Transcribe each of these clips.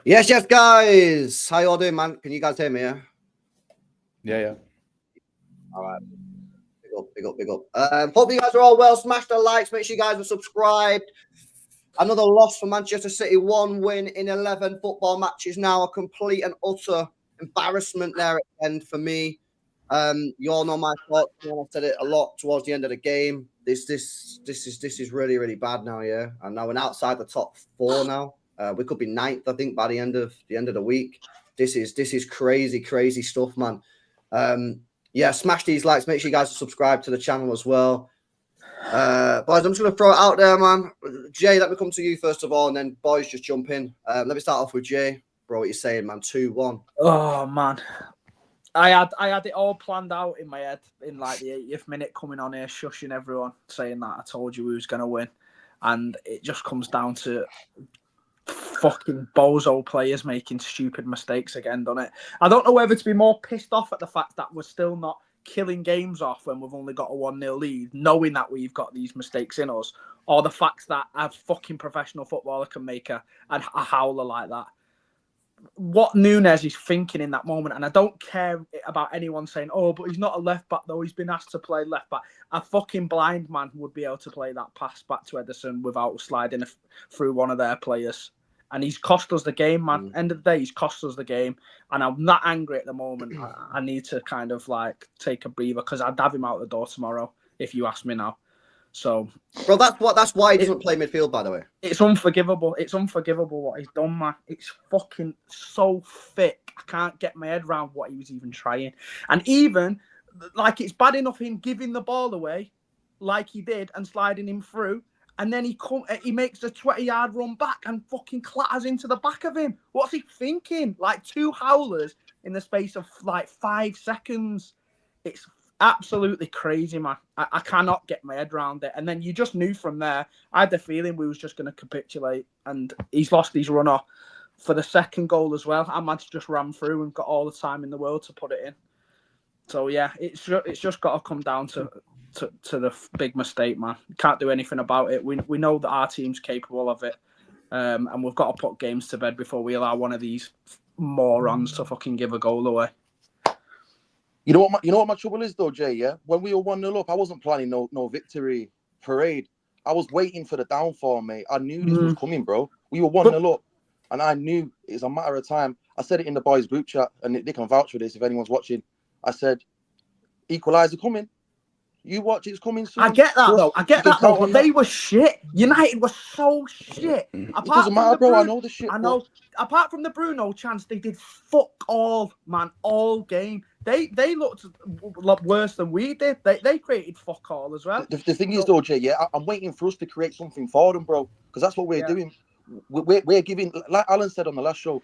Yes, guys. How y'all doing, man? Can you guys hear me? Yeah. All right. Big up. Hope you guys are all well. Smash the likes. Make sure you guys are subscribed. Another loss for Manchester City. 1 win in 11 football matches now. A complete and utter embarrassment there at the end for me. You all know my thoughts. I said it a lot towards the end of the game. This is really bad now, yeah. And now we're outside the top 4 now. We could be 9th, I think, by the end of the week. This is crazy stuff, man. Yeah, smash these likes. Make sure you guys subscribe to the channel as well. Boys, I'm just going to throw it out there, man. Jay, let me come to you first of all, and then boys, just jump in. Let me start off with Jay. Bro, what you saying, man? 2-1. Oh, man. I had it all planned out in my head in like the 80th minute, coming on here, shushing everyone, saying that I told you we was going to win. And it just comes down to fucking bozo players making stupid mistakes again, doesn't it? I don't know whether to be more pissed off at the fact that we're still not killing games off when we've only got a 1-0 lead, knowing that we've got these mistakes in us, or the fact that a fucking professional footballer can make a howler like that. What Núñez is thinking in that moment, and I don't care about anyone saying, oh, but he's not a left back though, he's been asked to play left back. A fucking blind man would be able to play that pass back to Ederson without sliding through one of their players. And he's cost us the game, man. End of the day, he's cost us the game. And I'm not angry at the moment. I need to kind of like take a breather, because I'd have him out the door tomorrow, if you ask me now. So, bro, that's why he doesn't play midfield, by the way. It's unforgivable. It's unforgivable what he's done, man. It's fucking so thick. I can't get my head around what he was even trying. And even, like, it's bad enough him giving the ball away, like he did, and sliding him through, and then he makes a 20-yard run back and fucking clatters into the back of him. What's he thinking? Like 2 howlers in the space of like 5 seconds. It's absolutely crazy, man. I cannot get my head around it. And then you just knew from there, I had the feeling we was just going to capitulate. And he's lost his runner for the second goal as well. Ahmad's just ran through and got all the time in the world to put it in. So, yeah, it's just got to come down to the big mistake, man. Can't do anything about it. We know that our team's capable of it. And we've got to put games to bed before we allow one of these morons to fucking give a goal away. You know what my trouble is though, Jay, yeah? When we were 1-0 up, I wasn't planning no victory parade. I was waiting for the downfall, mate. I knew this was coming, bro. We were 1-0 up, and I knew it was a matter of time. I said it in the boys' group chat, and they can vouch for this if anyone's watching. I said, equaliser coming. You watch, it's coming soon. I get that, though. But they were shit. United was so shit. It doesn't matter, bro. I know the shit. I know. Apart from the Bruno chance, they did fuck all, man, all game. They looked worse than we did. They created fuck all as well. The thing is, though, Jay, yeah, I'm waiting for us to create something for them, bro, because that's what we're doing. We're giving, like Alan said on the last show,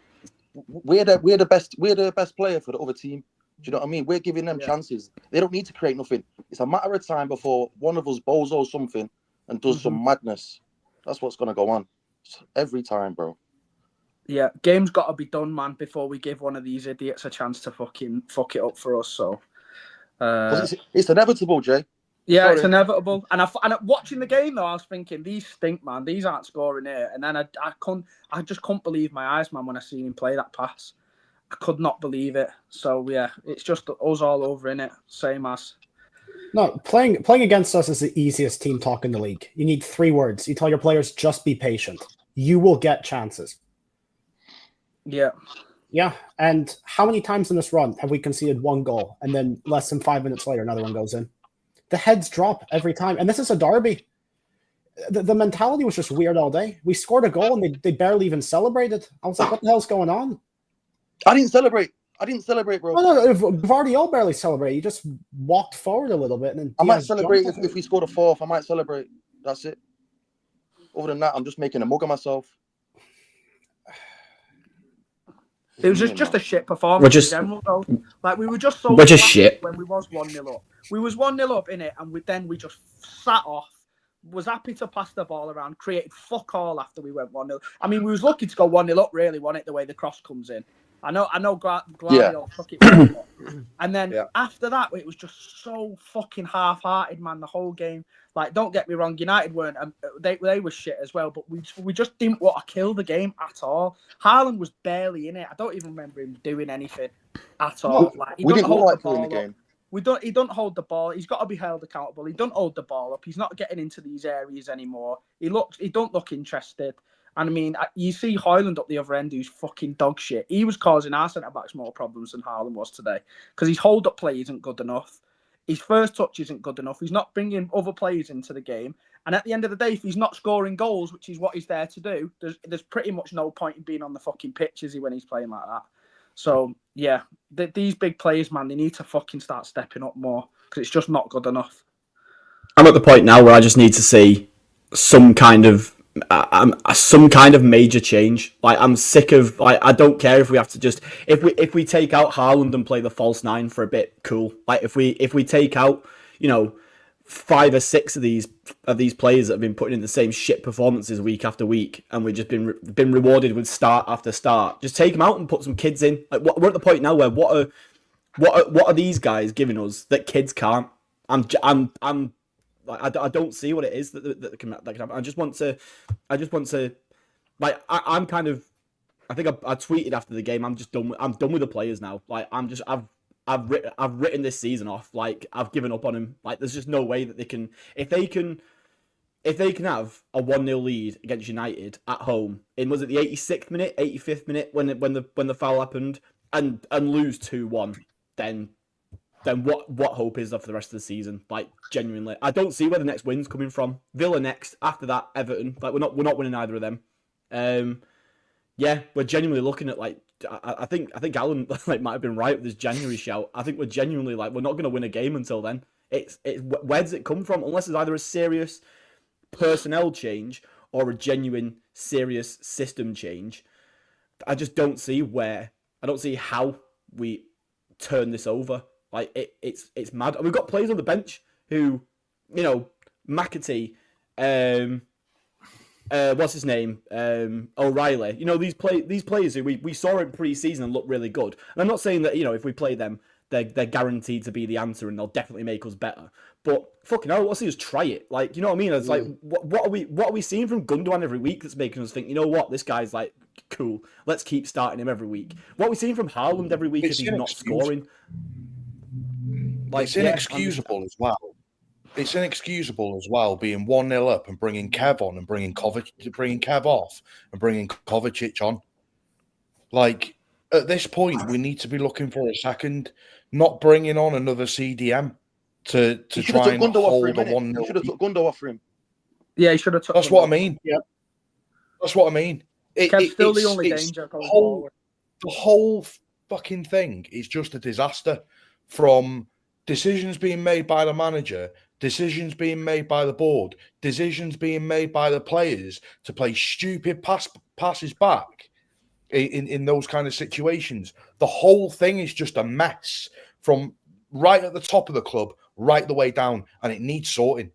we're the best player for the other team. Do you know what I mean? We're giving them chances. They don't need to create nothing. It's a matter of time before one of us bozos something and does some madness. That's what's going to go on. Every time, bro. Yeah, game's got to be done, man, before we give one of these idiots a chance to fucking fuck it up for us. So, it's inevitable, Jay. Yeah, it's inevitable. And watching the game though, I was thinking, these stink, man. These aren't scoring here. And then I just couldn't believe my eyes, man, when I seen him play that pass. I could not believe it. So yeah, it's just us all over in it. Same as. No, playing against us is the easiest team talk in the league. You need 3 words. You tell your players, just be patient. You will get chances. Yeah. Yeah. And how many times in this run have we conceded 1 goal and then less than 5 minutes later, another one goes in? The heads drop every time. And this is a derby. The mentality was just weird all day. We scored a goal and they barely even celebrated. I was like, what the hell's going on? I didn't celebrate, bro. No, Gvardiol barely celebrated. He just walked forward a little bit. And then I might celebrate if we scored a 4th. I might celebrate. That's it. Other than that, I'm just making a mug of myself. It was just a shit performance in general, though. Like, we were just so shit when we was 1-0 up. We was 1-0 up in it, and we just sat off. Was happy to pass the ball around, created fuck all after we went 1-0. I mean, we was lucky to go 1-0 up, really, wasn't it? The way the cross comes in. I know Gvardiol took it. And then after that, it was just so fucking half-hearted, man, the whole game. Like, don't get me wrong, United weren't. They were shit as well, but we just didn't want to kill the game at all. Haaland was barely in it. I don't even remember him doing anything at all. Like, we didn't look like we were in the game. He don't hold the ball. He's got to be held accountable. He don't hold the ball up. He's not getting into these areas anymore. He don't look interested. And I mean, you see Haaland up the other end, who's fucking dog shit. He was causing our centre backs more problems than Haaland was today because his hold up play isn't good enough. His first touch isn't good enough. He's not bringing other players into the game. And at the end of the day, if he's not scoring goals, which is what he's there to do, there's pretty much no point in being on the fucking pitch, is he, when he's playing like that? So, yeah, these big players, man, they need to fucking start stepping up more because it's just not good enough. I'm at the point now where I just need to see some kind of major change. Like, I'm sick of, like, I don't care if we have to just, if we take out Haaland and play the false nine for a bit, cool. Like, if we take out, 5 or 6 of these players that have been putting in the same shit performances week after week, and we've just been rewarded with start after start, just take them out and put some kids in. Like, we're at the point now where what are these guys giving us that kids can't? Like, I don't see what it is that can happen. I just want to, like, I'm kind of, I think I tweeted after the game, I'm done with the players now. Like, I've written this season off. Like, I've given up on him. Like, there's just no way that they can, if they can have a 1-0 lead against United at home in, was it the 86th minute, 85th minute when the foul happened, and lose 2-1, then what hope is there for the rest of the season? Like, genuinely, I don't see where the next win's coming from. Villa next, after that Everton. Like, we're not winning either of them. Yeah, we're genuinely looking at, like, I think Alan like might have been right with his January shout. I think we're genuinely, like, we're not going to win a game until then. It's where does it come from? Unless it's either a serious personnel change or a genuine serious system change. I just don't see where. I don't see how we turn this over. Like, it's mad. And we've got players on the bench who, McAtee, what's his name? O'Reilly. These players who we saw in pre-season and looked really good. And I'm not saying that, if we play them, they're guaranteed to be the answer and they'll definitely make us better. But fucking hell, let's just try it. Like, you know what I mean? It's like, what are we seeing from Gundogan every week that's making us think, you know what, this guy's like cool. Let's keep starting him every week. What are we seeing from Haaland every week if he's not scoring? Like, it's inexcusable as well. It's inexcusable as well being 1-0 up and bringing Kev on and bringing Kev off and bringing Kovacic on. Like, at this point, we need to be looking for a second, not bringing on another CDM to try and hold a 1-0. You should have took Gundo off for him. Yeah, he should have took. That's what I mean. Yeah, that's what I mean. Kev's still the only danger going forward. The whole fucking thing is just a disaster, from decisions being made by the manager, decisions being made by the board, decisions being made by the players to play stupid passes back in those kind of situations. The whole thing is just a mess from right at the top of the club, right the way down, and it needs sorting.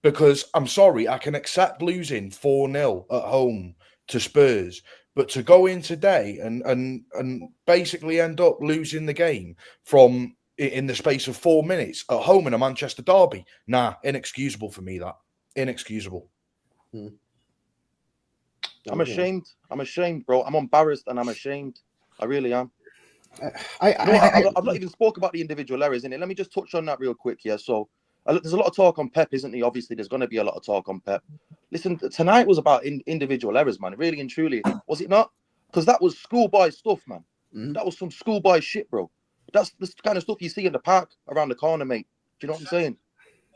Because I'm sorry, I can accept losing 4-0 at home to Spurs, but to go in today and basically end up losing the game from in the space of 4 minutes at home in a Manchester derby, inexcusable for me. That inexcusable. I'm ashamed. I'm ashamed, bro. I'm embarrassed and I'm ashamed. I really am. I've not even spoke about the individual errors in it. Let me just touch on that real quick here. So there's a lot of talk on Pep, isn't there? Obviously, there's going to be a lot of talk on Pep. Listen, tonight was about individual errors, man. Really and truly, was it not? Because that was schoolboy stuff, man. That was some schoolboy shit, bro. That's the kind of stuff you see in the park around the corner, mate. Do you know what I'm saying?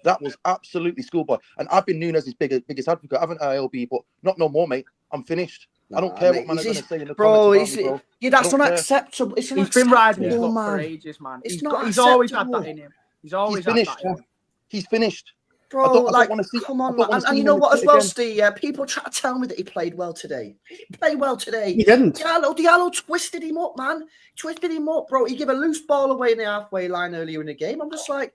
That was absolutely schoolboy. And I've been Nunes' biggest advocate, haven't I, LB? But not no more, mate. I'm finished. I don't care what man are going to say in the comments about me, bro. Yeah, that's unacceptable. It's He's been riding his luck for ages, man. He's always had that in him. He's always had that in him. He's finished. Bro, come on, man. And you know what as well, Steve? Yeah, people try to tell me that he played well today. He played well today. He didn't. Diallo twisted him up, man. Twisted him up, bro. He gave a loose ball away in the halfway line earlier in the game. I'm just like,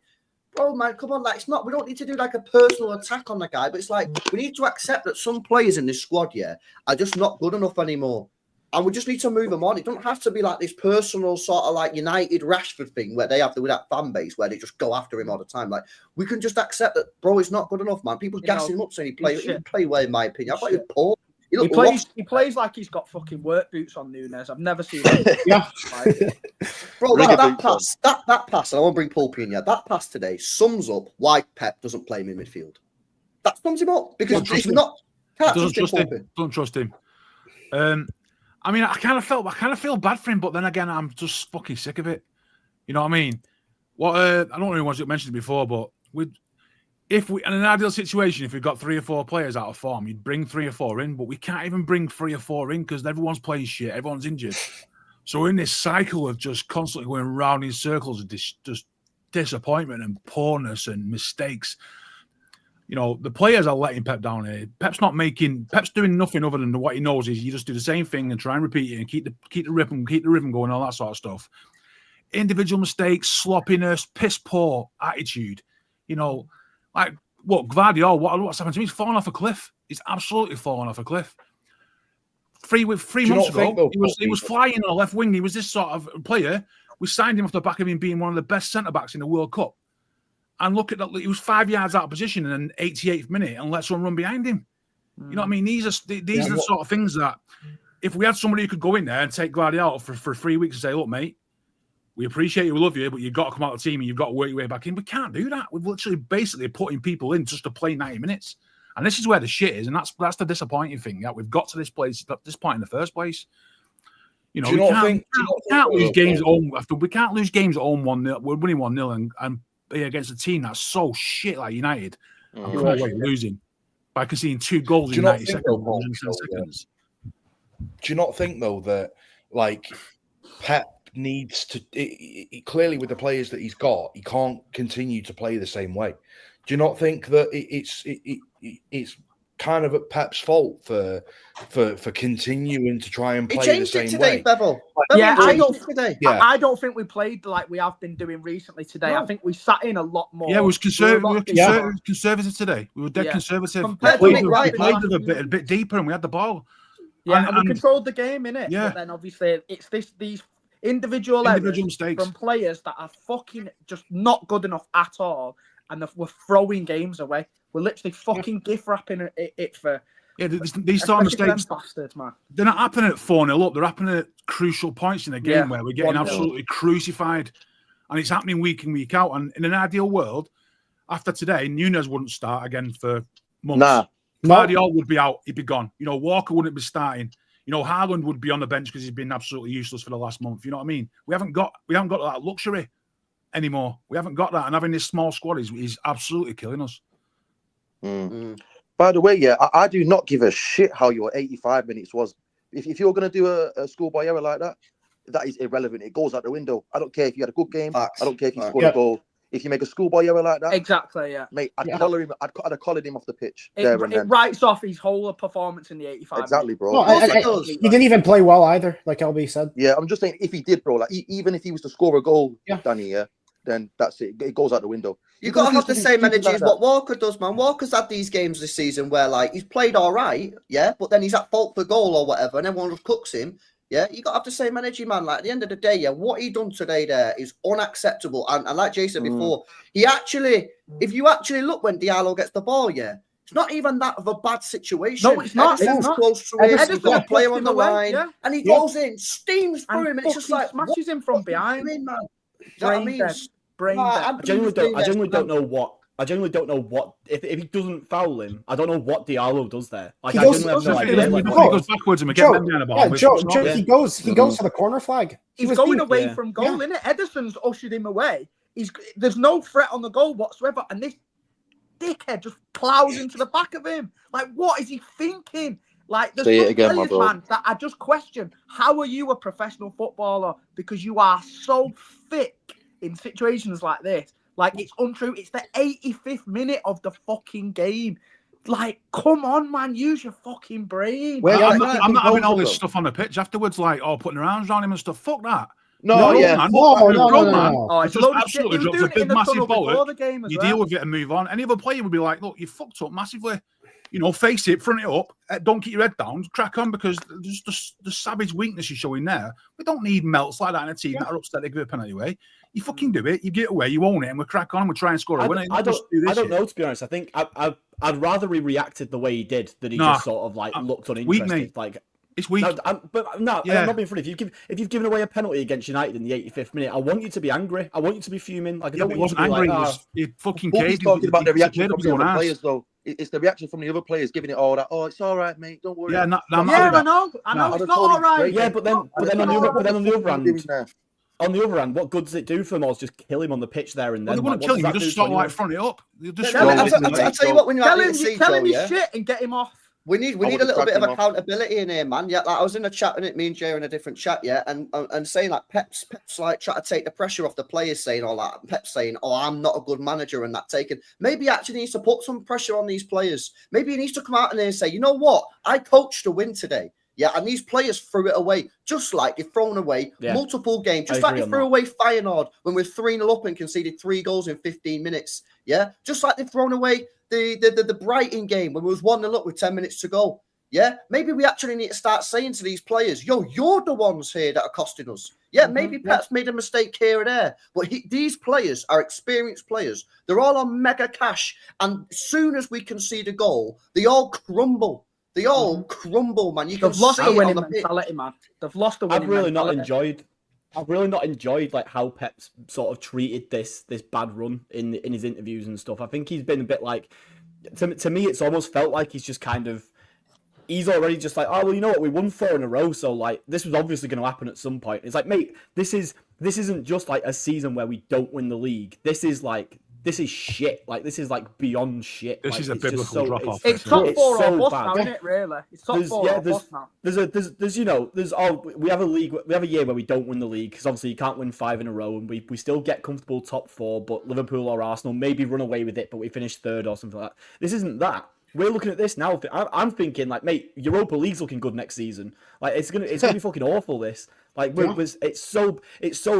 bro, man, come on. Like, it's not. We don't need to do like a personal attack on the guy, but it's like we need to accept that some players in this squad, are just not good enough anymore. And we just need to move them on. It doesn't have to be like this personal sort of like United Rashford thing where they have with that fan base where they just go after him all the time. Like, we can just accept that, bro, he's not good enough, man. People gassing him up saying he didn't play well, in my opinion. I thought he was poor. He plays like he's got fucking work boots on, Nunes. I've never seen that. Yeah. Bro, that pass, and I won't bring Pulpy in yet. That pass today sums up why Pep doesn't play him in midfield. That sums him up because it's not. Don't trust him. I mean, I kind of feel bad for him, but then again, I'm just fucking sick of it. You know what I mean? I don't know who mentioned it before, but if we in an ideal situation, if we've got 3 or 4 players out of form, you'd bring 3 or 4 in, but we can't even bring 3 or 4 in because everyone's playing shit, everyone's injured. So we're in this cycle of just constantly going round in circles of just disappointment and poorness and mistakes. You know, the players are letting Pep down here. Pep's doing nothing other than what he knows is you just do the same thing and try and repeat it and keep the rhythm going, all that sort of stuff. Individual mistakes, sloppiness, piss poor attitude. You know, like what Guardiola, what's happened to him? He's fallen off a cliff. He's absolutely fallen off a cliff. 3 months ago, he was flying on the left wing. He was this sort of player. We signed him off the back of him being one of the best centre backs in the World Cup. And look at that, he was 5 yards out of position in an 88th minute and let someone run behind him. You know what I mean? These are the sort of things that if we had somebody who could go in there and take Guardiola for 3 weeks and say, look, mate, we appreciate you, we love you, but you've got to come out of the team and you've got to work your way back in. We can't do that. We've literally basically putting people in just to play 90 minutes. And this is where the shit is. And that's the disappointing thing, that we've got to this point in the first place. You know, we can't lose games at home. We can't lose games at home 1-0. We're winning 1-0 and against a team that's so shit like United. I'm come away losing by conceding 2 goals in 90 seconds. Do you not think, though, that like Pep needs to clearly with the players that he's got, he can't continue to play the same way? Do you not think that it's kind of at Pep's fault for continuing to try and play the same way? Bevel. Yeah, I don't think we played like we have been doing recently today. No. I think we sat in a lot more. Yeah, it was conservative. We were conservative today. We were dead conservative. We played a bit deeper and we had the ball. Yeah, and we controlled the game, innit? Yeah. But then obviously it's these individual mistakes from players that are fucking just not good enough at all, and we're throwing games away. We're literally fucking gift wrapping it for. Yeah, these sort of mistakes, bastards, man. They're not happening at 4-0 up. They're happening at crucial points in the game where we're getting absolutely crucified. And it's happening week in, week out. And in an ideal world, after today, Nunes wouldn't start again for months. Nah. Guardiola would be out. He'd be gone. You know, Walker wouldn't be starting. You know, Haaland would be on the bench because he's been absolutely useless for the last month. You know what I mean? We haven't got that luxury anymore. We haven't got that. And having this small squad is absolutely killing us. By the way, I do not give a shit how your 85 minutes was. If you're going to do a schoolboy error like that, that is irrelevant. It goes out the window. I don't care if you had a good game. Facts. I don't care if you scored a goal. If you make a schoolboy error like that, exactly, yeah, mate, I'd collar him. I'd have collared him off the pitch. It writes off his whole performance in the 85. Exactly, bro. No, he didn't even play well either, like LB said. Yeah, I'm just saying, if he did, bro, like even if he was to score a goal, Danny, then that's it. It goes out the window. You've got to have the same energy as what Walker does, man. Walker's had these games this season where, like, he's played all right, but then he's at fault for goal or whatever, and everyone just cooks him. Yeah, you got to have the same energy, man. Like, at the end of the day, what he done today there is unacceptable. And like Jay said before, if you actually look when Diallo gets the ball, it's not even that of a bad situation. No, it's not. Ederson's close to it. He's got a player on the line, and he goes in, steams through him. It's just like smashes him from behind. Man. Do you know what I mean? I genuinely don't know what. If he doesn't foul him, I don't know what Diallo does there. Like, he I genuinely have no idea. He goes backwards and we get them down the ball. He goes for the corner flag. He's going away from goal, innit? Ederson's ushered him away. There's no threat on the goal whatsoever, and this dickhead just plows into the back of him. Like, what is he thinking? Like, there's some players, man, that I just question. How are you a professional footballer? Because you are so thick in situations like this. Like, it's untrue. It's the 85th minute of the fucking game. Like, come on, man. Use your fucking brain. I'm not having all this stuff on the pitch afterwards, like, putting their arms around him and stuff. Fuck that. No. Oh, it's just absolutely drops a big, massive ball. You deal with it and move on. Any other player would be like, look, you fucked up massively. face it, front it up. Don't keep your head down. Crack on, because there's the savage weakness you're showing there. We don't need melts like that in a team that are upset they give a penalty away. You fucking do it. You get away. You own it, and we crack on. We try and score a winner. I don't know, to be honest. I think I'd rather he reacted the way he did than he just sort of like looked uninterested. Like it's weak. I'm not being funny. If you've given away a penalty against United in the 85th minute, I want you to be angry. I want you to be fuming. Like I don't want you to be angry. like, He fucking He's talking about the reaction from the other players, though. It's the reaction from the other players giving it all that. Oh, it's all right, mate. Don't worry. I know. It's not all right. Yeah, but then on the other hand, what good does it do for Moz just kill him on the pitch there and then? They wouldn't kill him. You just sort of like front it up. I'll tell you what, when you're tell him his shit and get him off. We need a little bit of accountability in here, man. Yeah, like I was in a chat with me and Jay in a different chat, and saying like Pep's like trying to take the pressure off the players, saying all that. Pep's saying, "Oh, I'm not a good manager," and that taken. Maybe he actually needs to put some pressure on these players. Maybe he needs to come out and say, "You know what? I coached to win today." Yeah, and these players threw it away, just like they've thrown away multiple games, just like they threw away Feyenoord when we're 3-0 up and conceded 3 goals in 15 minutes. Yeah, just like they've thrown away the Brighton game when we was 1-0 up with 10 minutes to go. Yeah, maybe we actually need to start saying to these players, "Yo, you're the ones here that are costing us." Yeah, maybe Pep's made a mistake here or there, but these players are experienced players. They're all on mega cash, and as soon as we concede a goal, they all crumble. They all crumble, man. They've lost the winning mentality, man. They've lost the winning mentality. I've really not enjoyed like how Pep's sort of treated this bad run in his interviews and stuff. I think he's been a bit like, to me, it's almost felt like he's just kind of, he's already just like, oh well, you know what, we won 4 in a row, so like this was obviously going to happen at some point. It's like, mate, this isn't just like a season where we don't win the league. This is shit. Like this is like beyond shit. This is a biblical drop off. It's top 4 or bust now, isn't it? Really, it's top 4 or bust now. We have a league. We have a year where we don't win the league because obviously you can't win 5 in a row, and we still get comfortable top 4. But Liverpool or Arsenal maybe run away with it, but we finish 3rd or something like that. This isn't that. We're looking at this now. I'm thinking like, mate, Europa League's looking good next season. Like it's gonna be fucking awful. This it's so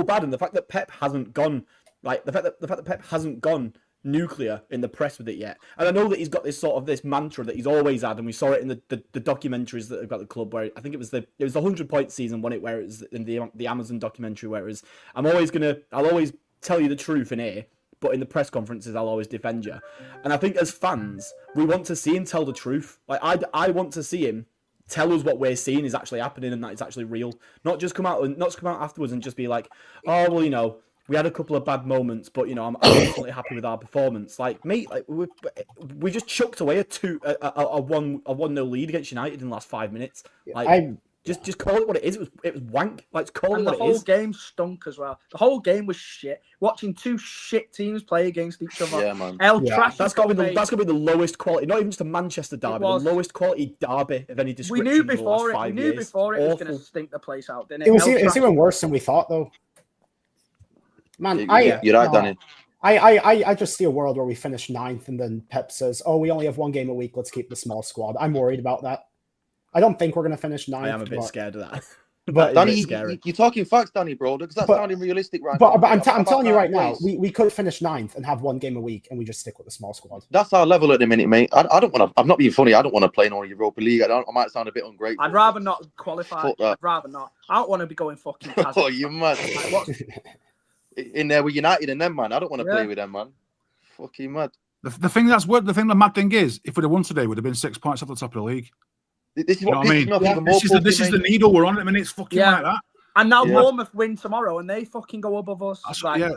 bad, and the fact that Pep hasn't gone. Like the fact that Pep hasn't gone nuclear in the press with it yet, and I know that he's got this mantra that he's always had, and we saw it in the documentaries that have got the club. Where I think it was the 100-point season, where it was in the Amazon documentary, where it was, I'll always tell you the truth in here, but in the press conferences I'll always defend you. And I think as fans, we want to see him tell the truth. Like I want to see him tell us what we're seeing is actually happening and that it's actually real. Not come out afterwards and just be like, oh well, we had a couple of bad moments, but I'm definitely happy with our performance. Like, mate, like we just chucked away a 1-0 lead against United in the last 5 minutes. Like, just call it what it is. It was wank. Like, call it what it is. The whole game stunk as well. The whole game was shit. Watching 2 shit teams play against each other. Yeah, man. That's got to be the lowest quality. Not even just a Manchester derby, the lowest quality derby of any description. We knew before it. It was going to stink the place out, didn't it? It's even worse than we thought, though. Man, you're right, Danny. I just see a world where we finish 9th and then Pep says, "Oh, we only have 1 game a week. Let's keep the small squad." I'm worried about that. I don't think we're going to finish 9th. I am a bit scared of that. But Danny, you're talking facts, Danny, bro. Because that's sounding realistic, right? But I'm telling you right now, we could finish 9th and have 1 game a week, and we just stick with the small squad. That's our level at the minute, mate. I don't want to. I'm not being funny. I don't want to play in all Europa League. I might sound a bit ungrateful. I'd rather not qualify. I'd rather not. I don't want to be going fucking. Oh, you mad? In there with United and them, man. I don't want to play with them, man. Fucking mad. The thing the mad thing is, if we'd have won today, we'd have been 6 points off the top of the league. This is what pisses me off even more. This is the needle we're on at the minute. It's fucking like that. And now Bournemouth win tomorrow, and they fucking go above us.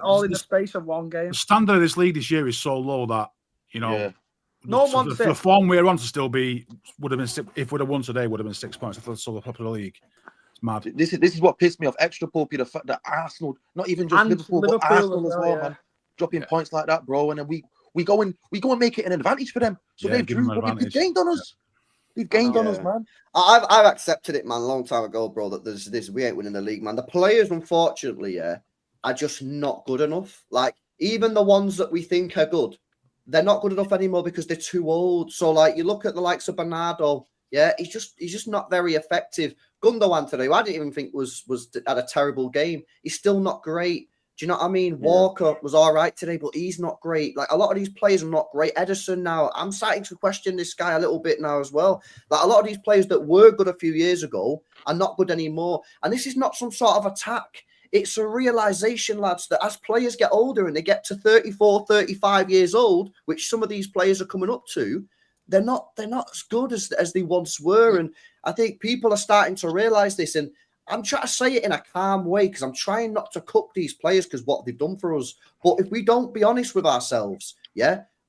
All in the space of 1 game. The standard of this league this year is so low that no one wants the form we're on to still would have been, if we'd have won today, would have been 6 points off the top of the league. Mad. This is what pissed me off. Extra pulpy, the fact that Arsenal, not even just Liverpool, but Arsenal as well, man, dropping points like that, bro. And then we go and make it an advantage for them. So they've gained on us. They've gained on us, man. I've accepted it, man, a long time ago, bro. That there's this. We ain't winning the league, man. The players, unfortunately, are just not good enough. Like even the ones that we think are good, they're not good enough anymore because they're too old. So like you look at the likes of Bernardo. Yeah, he's just not very effective. Gundogan today, who I didn't even think was had a terrible game. He's still not great. Do you know what I mean? Walker was all right today, but he's not great. Like, a lot of these players are not great. Edison now, I'm starting to question this guy a little bit now as well. Like, a lot of these players that were good a few years ago are not good anymore. And this is not some sort of attack. It's a realization, lads, that as players get older and they get to 34, 35 years old, which some of these players are coming up to, they're not as good as they once were. And I think people are starting to realize this. And I'm trying to say it in a calm way because I'm trying not to cook these players because what they've done for us. But if we don't be honest with ourselves,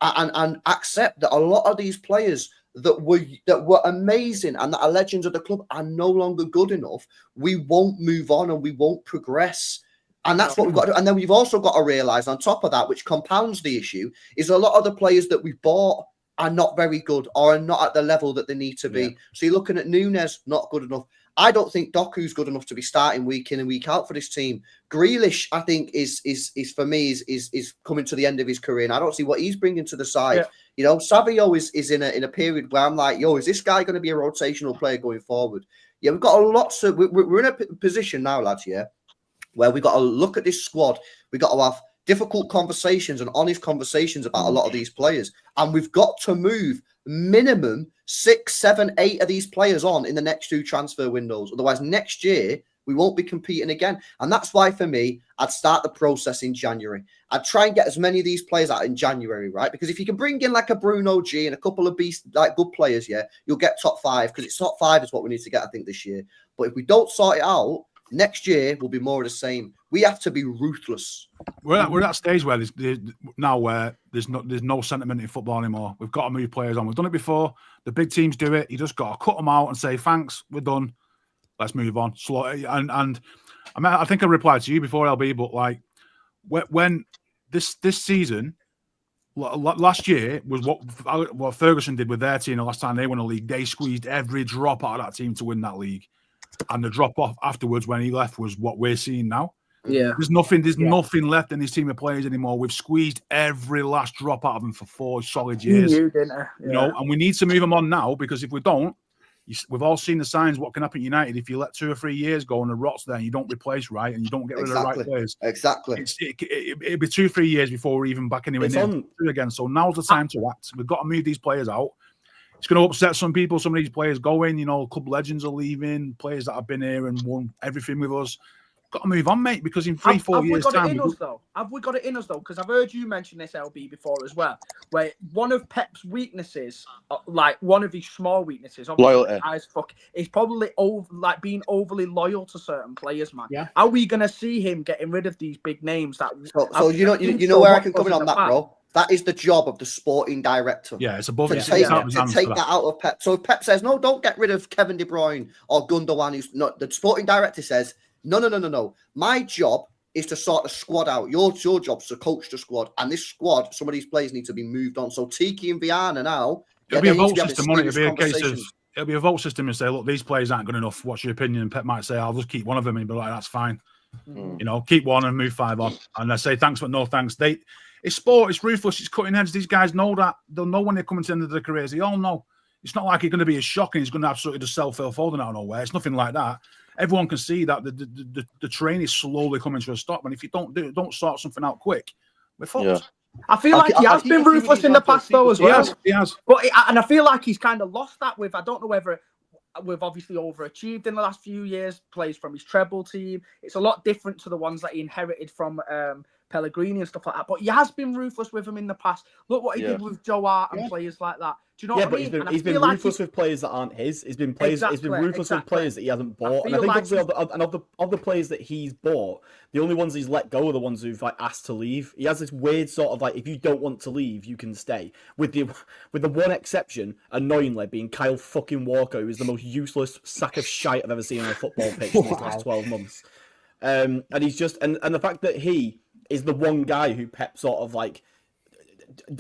and accept that a lot of these players that were amazing and that are legends of the club are no longer good enough, we won't move on and we won't progress. And that's what we've got to do. And then we've also got to realize on top of that, which compounds the issue, is a lot of the players that we bought are not very good or are not at the level that they need to be. So you're looking at Núñez, not good enough. I don't think Doku's good enough to be starting week in and week out for this team. Grealish, I think, is for me is coming to the end of his career, and I don't see what he's bringing to the side. Yeah. You know, Savio is in a period where I'm like, is this guy going to be a rotational player going forward? Yeah, we've got a lot. So we're in a position now, lads. Yeah, where we've got to look at this squad. We've got to have difficult conversations and honest conversations about a lot of these players, and we've got to move minimum 6, 7, 8 of these players on in the next 2 transfer windows. Otherwise, next year we won't be competing again. And that's why, for me, I'd start the process in January. I'd try and get as many of these players out in January, right? Because if you can bring in like a Bruno G and a couple of good players, you'll get top 5, because it's top 5 is what we need to get, I think, this year. But if we don't sort it out, next year will be more of the same. We have to be ruthless. We're at that stage where there's no sentiment in football anymore. We've got to move players on. We've done it before. The big teams do it. You just got to cut them out and say, thanks, we're done. Let's move on. And I mean, I think I replied to you before, LB, but like when this season, last year was what Ferguson did with their team the last time they won a league. They squeezed every drop out of that team to win that league. And the drop off afterwards when he left was what we're seeing now. Yeah, there's nothing left in this team of players anymore. We've squeezed every last drop out of them for 4 solid years. You know, and we need to move them on now, because if we don't, we've all seen the signs what can happen at United if you let 2 or 3 years go and the rot's there and you don't replace right and you don't get rid of the right players. Exactly. It'll be 2 or 3 years before we're even back anywhere near again. So now's the time to act. We've got to move these players out. It's going to upset some people. Some of these players going, you know, club legends are leaving, players that have been here and won everything with us. Got to move on, mate, because in 3-4 years' time... Have we got it in us, though? Because I've heard you mention this, LB, before as well, where one of Pep's weaknesses, like one of his small weaknesses, loyalty, is probably being overly loyal to certain players, man. Yeah. Are we going to see him getting rid of these big names? So you know where I can come in on that, bro? That is the job of the sporting director. Yeah, it's above to take that out of Pep. So if Pep says, no, don't get rid of Kevin De Bruyne or Gundogan, who's not, the sporting director says, no. My job is to sort the squad out. Your job is to coach the squad. And this squad, some of these players need to be moved on. So Tiki and Viana now. It'll be a vote system, won't it? It'll be a vote system and say, look, these players aren't good enough. What's your opinion? And Pep might say, I'll just keep one of them. And he'll be like, that's fine. You know, keep one and move 5 on. And they say, thanks, but no thanks. It's sport, it's ruthless, it's cutting heads. These guys know that. They'll know when they're coming to the end of their careers. They all know. It's not like it's going to be as shocking. It's going to absolutely just self-folding out of nowhere. It's nothing like that. Everyone can see that the train is slowly coming to a stop. And if you don't sort something out quick, we're fucked. Yeah. I feel like he has been ruthless in the past, though, as well. He has. But I feel like he's kind of lost that with, I don't know whether... We've obviously overachieved in the last few years, plays from his treble team. It's a lot different to the ones that he inherited from Pellegrini and stuff like that. But he has been ruthless with them in the past. Look what he did with Joe Hart and players like that. Do you know what I mean? He's been ruthless with players that aren't his. He's been ruthless with players that he hasn't bought. And I think of the players that he's bought, the only ones he's let go are the ones who've asked to leave. He has this weird sort of if you don't want to leave, you can stay. With the one exception, annoyingly, being Kyle fucking Walker, who is the most useless sack of shite I've ever seen on a football pitch in these last 12 months. And he's just and the fact that he is the one guy who Pep sort of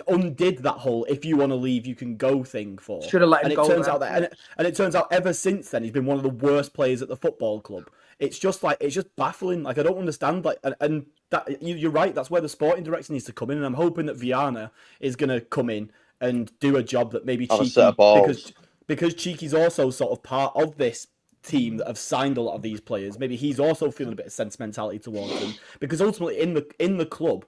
undid that whole "if you want to leave, you can go" thing for. Should have let him go. It turns out ever since then he's been one of the worst players at the football club. It's just baffling. I don't understand. And that you're right. That's where the sporting director needs to come in. And I'm hoping that Viana is going to come in and do a job that maybe Cheeky, because Cheeky's also sort of part of this team that have signed a lot of these players, maybe he's also feeling a bit of sentimentality towards them, because ultimately in the club,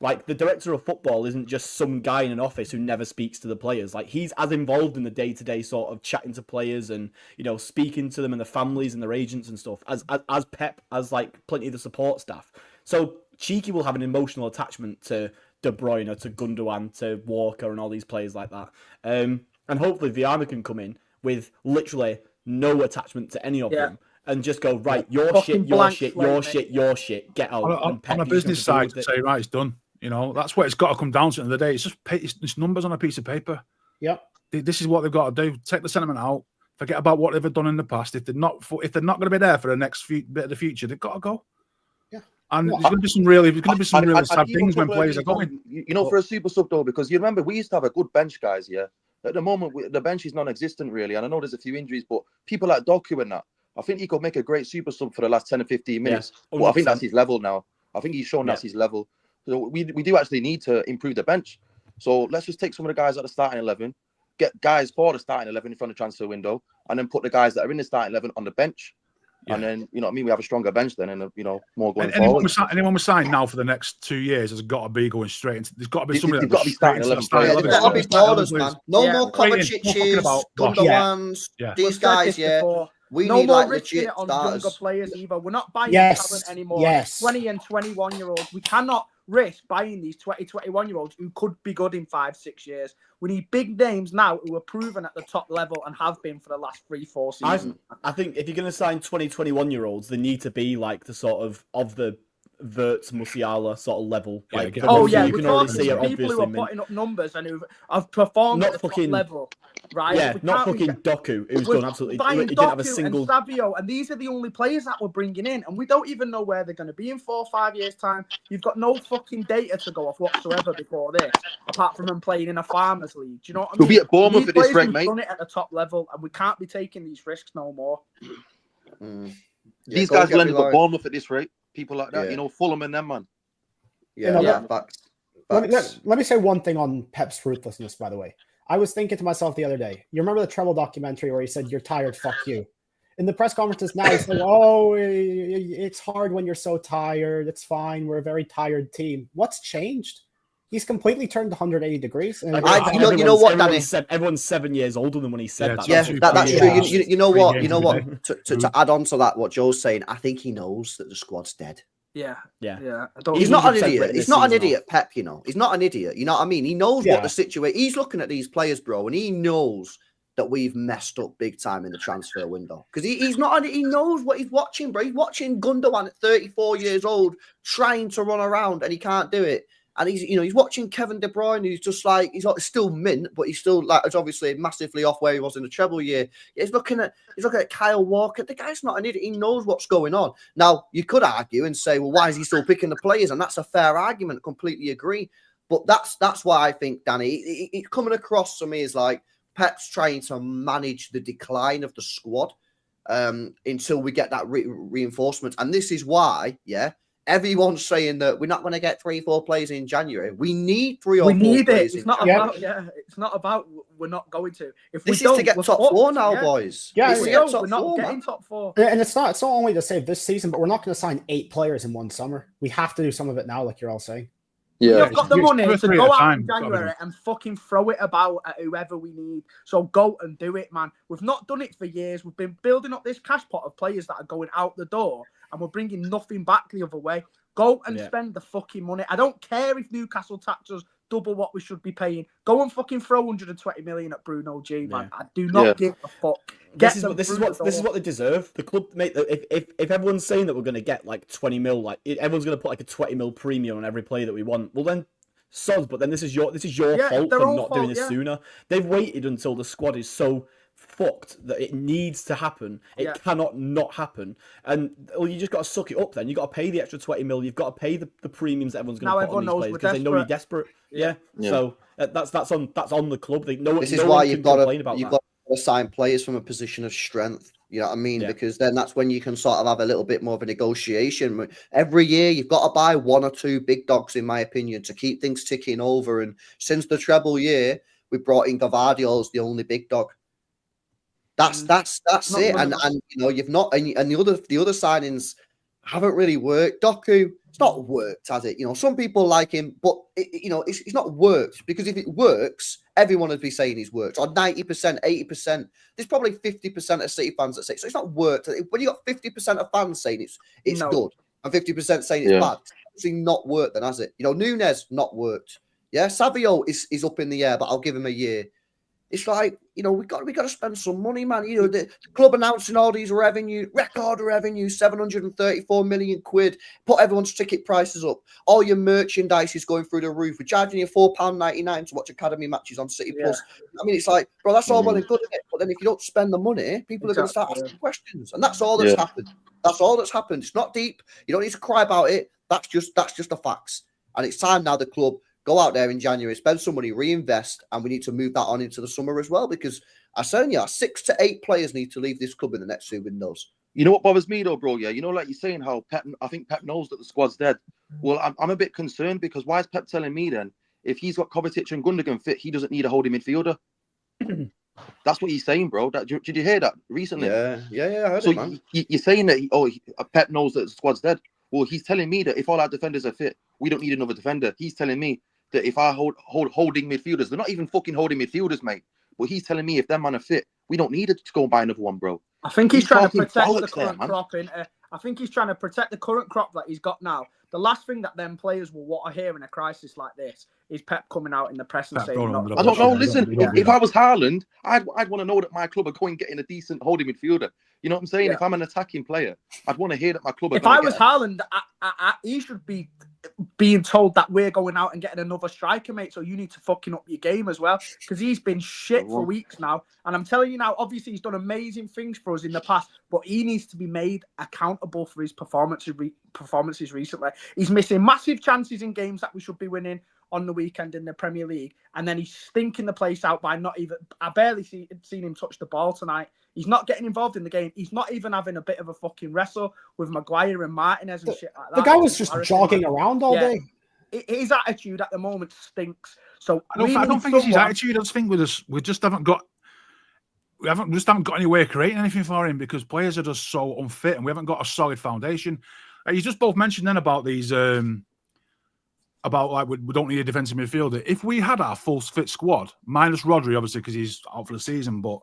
like, the director of football isn't just some guy in an office who never speaks to the players. Like, he's as involved in the day-to-day sort of chatting to players and, you know, speaking to them and the families and their agents and stuff as Pep, as like plenty of the support staff. So Cheeky will have an emotional attachment to De Bruyne, to Gundogan, to Walker and all these players like that. And hopefully Viana can come in with literally no attachment to any of them and just go, right, your shit, your shit, your shit, your shit, get out. On a business side, to say, right, it's done. You know, that's what it's got to come down to at the end of the day. It's just it's numbers on a piece of paper. Yep. This is what they've got to do. Take the sentiment out. Forget about what they've done in the past. If they're not going to be there for the next bit of the future, they've got to go. Yeah. And there's going to be some really sad things when players are going. You know, for a super sub though, because you remember we used to have a good bench, guys. Yeah. At the moment, the bench is non-existent really, and I know there's a few injuries, but people like Doku and that, I think he could make a great super sub for the last 10 or 15 minutes. Yeah, well, I think that's his level now. I think he's shown that's his level. So we do actually need to improve the bench. So let's just take some of the guys at the starting 11, get guys for the starting 11 in front of the transfer window, and then put the guys that are in the starting 11 on the bench. Yeah. And then, you know what I mean, we have a stronger bench then, and, you know, more going forward. Anyone we sign now for the next 2 years has got to be going straight into. There's got to be somebody that's got to be starting 11. There's got to be ballers, man. No more Kovacic, Gundogans, these guys, We no need more like risking legit it on starters. younger players either. We're not buying talent anymore. 20 and 21-year-olds. We cannot risk buying these 20, 21-year-olds who could be good in 5-6 years. We need big names now who are proven at the top level and have been for the last 3-4 seasons. I think if you're going to sign 20, 21-year-olds, they need to be like the sort of the Verts, Musiala sort of level. Like, you can already see it, people who are putting up numbers and who have performed at the top level. Right? Yeah, not fucking Doku, who's done absolutely. He didn't have a single. And Savio, and these are the only players that we're bringing in, and we don't even know where they're going to be in 4 or 5 years' time. You've got no fucking data to go off whatsoever before this, apart from them playing in a farmers league. Do you know what I mean? We'll be at Bournemouth at this rate, mate. Done it at the top level, and we can't be taking these risks no more. These guys will end up at Bournemouth at this rate. People like that, you know, Fulham and them, man. Facts. Let me say one thing on Pep's ruthlessness, by the way. I was thinking to myself the other day, you remember the Treble documentary where he said, "You're tired, fuck you." In the press conferences now, he's saying, "Oh, it's hard when you're so tired. It's fine. We're a very tired team." What's changed? He's completely turned 180 degrees. And you know what, Danny? Everyone's 7 years older than when he said that. Yeah, that's true. You know what? You know what? To add on to that, what Joe's saying, I think he knows that the squad's dead. Yeah. He's not an idiot. He's not an idiot, Pep, you know. He's not an idiot. You know what I mean? He knows what the situation. He's looking at these players, bro, and he knows that we've messed up big time in the transfer window. Because he knows what he's watching, bro. He's watching Gundogan at 34 years old trying to run around and he can't do it. And he's watching Kevin De Bruyne, who's just like, he's still mint, but he's still like, it's obviously massively off where he was in the treble year. He's looking at Kyle Walker. The guy's not an idiot. He knows what's going on. Now, you could argue and say, well, why is he still picking the players? And that's a fair argument. Completely agree. But that's why I think, Danny, it's coming across to me as like Pep's trying to manage the decline of the squad until we get that reinforcement. And this is why, everyone's saying that we're not going to get 3-4 players in January. We need 3 or 4 players. It's not about it's not about we're not going to. If this we is to get top 4 now, boys. Yeah, we're not getting top 4. And it's not only to save this season, but we're not going to sign 8 players in one summer. We have to do some of it now, like you're all saying. Yeah, you've got the money to go out in January and fucking throw it about at whoever we need. So go and do it, man. We've not done it for years. We've been building up this cash pot of players that are going out the door, and we're bringing nothing back the other way. Go and spend the fucking money. I don't care if Newcastle tax us double what we should be paying. Go and fucking throw 120 million at Bruno G, man. I do not give a fuck. This is what they deserve. The club, mate. If everyone's saying that we're going to get like 20 mil, like everyone's going to put like a 20 mil premium on every player that we want, well then, sods. But then this is your fault for not doing this sooner. They've waited until the squad is so fucked that it needs to happen. It cannot not happen. And you just got to suck it up then. You got to pay the extra 20 mil. You've got to pay the premiums that everyone's going to put on these players because they know you're desperate. Yeah. So that's on the club. This is why you've got to sign players from a position of strength. You know what I mean? Because then that's when you can sort of have a little bit more of a negotiation. Every year you've got to buy 1 or 2 big dogs, in my opinion, to keep things ticking over. And since the treble year, we brought in Gvardiol as the only big dog. That's it. And you know, you've not and the other signings haven't really worked. Doku, it's not worked, has it? You know, some people like him, but you know, it's not worked, because if it works, everyone would be saying he's worked. Or 90%, 80%. There's probably 50% of City fans that say so. It's not worked. When you got 50% of fans saying it's good and 50% saying it's bad, it's obviously not worked then, has it? You know, Nunes not worked. Yeah, Savio is up in the air, but I'll give him a year. It's like, you know, we got to spend some money, man. You know, the club announcing all these record revenue, 734 million quid, put everyone's ticket prices up. All your merchandise is going through the roof. We're charging you £4.99 to watch academy matches on City Plus. I mean, it's like, bro, that's all well and good, isn't it? But then if you don't spend the money, people are going to start asking questions. And that's all that's happened. That's all that's happened. It's not deep. You don't need to cry about it. That's just the facts. And it's time now the club go out there in January, spend some money, reinvest, and we need to move that on into the summer as well, because I said, 6 to 8 players need to leave this club in the next 2 windows. You know what bothers me though, bro? Yeah, you know, like you're saying how I think Pep knows that the squad's dead. Well, I'm a bit concerned, because why is Pep telling me then, if he's got Kovacic and Gundogan fit, he doesn't need a holding midfielder? That's what he's saying, bro. Did you hear that recently? Yeah, I heard it, man. You're saying that Pep knows that the squad's dead. Well, he's telling me that if all our defenders are fit, we don't need another defender. He's telling me that if I hold holding midfielders, they're not even fucking holding midfielders, mate. But he's telling me if them man are fit, we don't need to go and buy another one, bro. I think he's trying to protect the current crop. I think he's trying to protect the current crop that he's got now. The last thing that them players will want to hear in a crisis like this is Pep coming out in the press and saying, I don't know. Listen, if I was Haaland, I'd want to know that my club are going getting a decent holding midfielder. You know what I'm saying? If I'm an attacking player, I'd want to hear that my club are If I was Haaland, he should be being told that we're going out and getting another striker, mate. So you need to fucking up your game as well, because he's been shit for weeks now. And I'm telling you now, obviously he's done amazing things for us in the past, but he needs to be made accountable for his performances recently. He's missing massive chances in games that we should be winning on the weekend in the Premier League, and then he's stinking the place out by not even. I barely seen him touch the ball tonight. He's not getting involved in the game. He's not even having a bit of a fucking wrestle with Maguire and Martinez and shit like that. The guy was just jogging around all day. His attitude at the moment stinks. So I don't think it's his attitude. I just think we just haven't got any way of creating anything for him, because players are just so unfit and we haven't got a solid foundation. You just both mentioned then about these about like we don't need a defensive midfielder. If we had our full fit squad, minus Rodri, obviously because he's out for the season, but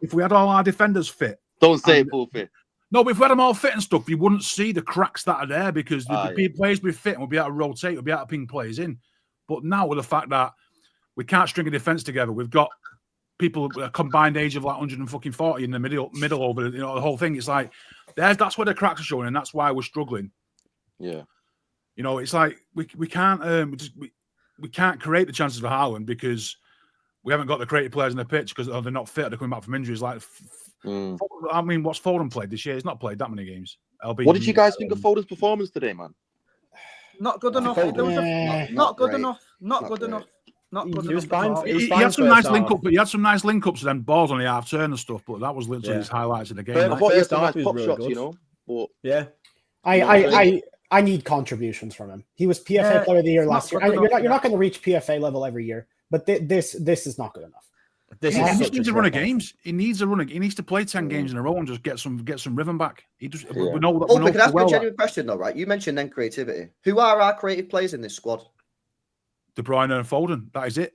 if we had all our defenders fit, don't say full fit. No, but if we had them all fit and stuff, you wouldn't see the cracks that are there, because the players would be fit and we'll be able to rotate, we'll be able to ping players in. But now with the fact that we can't string a defense together, we've got people a combined age of like 140 in the middle over the whole thing. It's like that's where the cracks are showing, and that's why we're struggling. Yeah. You know, it's like we can't we can't create the chances for Haaland because we haven't got the creative players in the pitch because they're not fit. They're coming back from injuries. Like, I mean, what's Foden played this year? He's not played that many games. What did you guys think of Foden's performance today, man? Not good enough. Not good enough. Not good enough. He was fine. He had some nice link up, but he had some nice link ups and then balls on the half turn and stuff. But that was literally his highlights of the game. I thought he had some nice pop shots, you know. But yeah, I need contributions from him. He was PFA Player of the Year last year. You're not going to reach PFA level every year, but this is not good enough. He just needs a run of games. He needs a run. He needs to play 10 games in a row and just get some rhythm back. He just we know that. Can I ask you a genuine question though? Right, you mentioned then creativity. Who are our creative players in this squad? De Bruyne and Foden. That is it.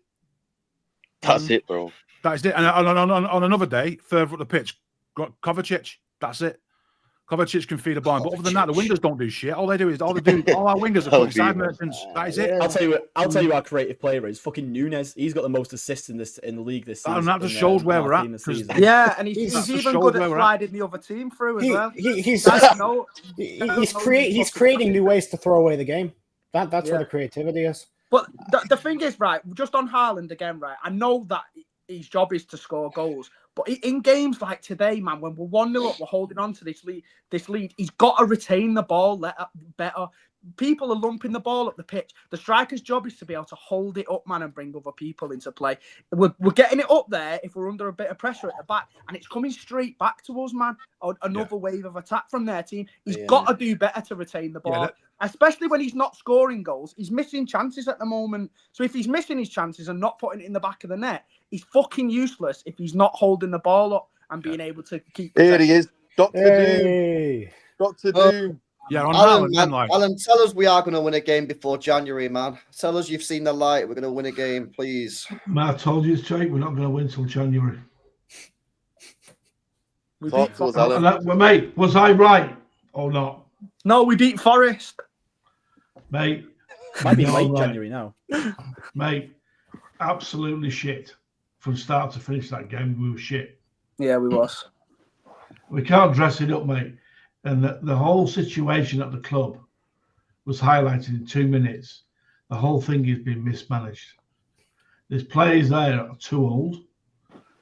That's it, bro. That is it. And on another day, further up the pitch, got Kovacic. That's it. Kovacic can feed a ball, but other than that, the wingers don't do shit. All our wingers are putting side merchants. That is it. I'll tell you our creative player is fucking Nunes. He's got the most assists in the league this season. And that just shows where we're at. Yeah, and he's even good at sliding the other team through as well. He's creating new ways to throw away the game. That's where the creativity is. But the thing is, right, just on Haaland again, right, I know that his job is to score goals. But in games like today, man, when we're 1-0 up, we're holding on to this lead, he's got to retain the ball better. People are lumping the ball up the pitch. The striker's job is to be able to hold it up, man, and bring other people into play. We're getting it up there if we're under a bit of pressure at the back, and it's coming straight back to us, man. Another wave of attack from their team. He's got to do better to retain the ball, especially when he's not scoring goals. He's missing chances at the moment. So if he's missing his chances and not putting it in the back of the net, he's fucking useless if he's not holding the ball up and being able to keep. Here he is, Doctor Doom. Hey. Doctor Doom. Yeah, on Alan, Haaland, man, like, Alan, tell us we are going to win a game before January, man. Tell us you've seen the light. We're going to win a game, please. Man, I told you, Jake, we're not going to win till January. We Talk beat to us, Forest. Alan. Well, mate, was I right or not? No, we beat Forest. Mate, Might be no, late right. January now. Mate, absolutely shit. From start to finish that game, we were shit. Yeah, we was. We can't dress it up, mate. And the whole situation at the club was highlighted in 2 minutes. The whole thing has been mismanaged. There's players there that are too old.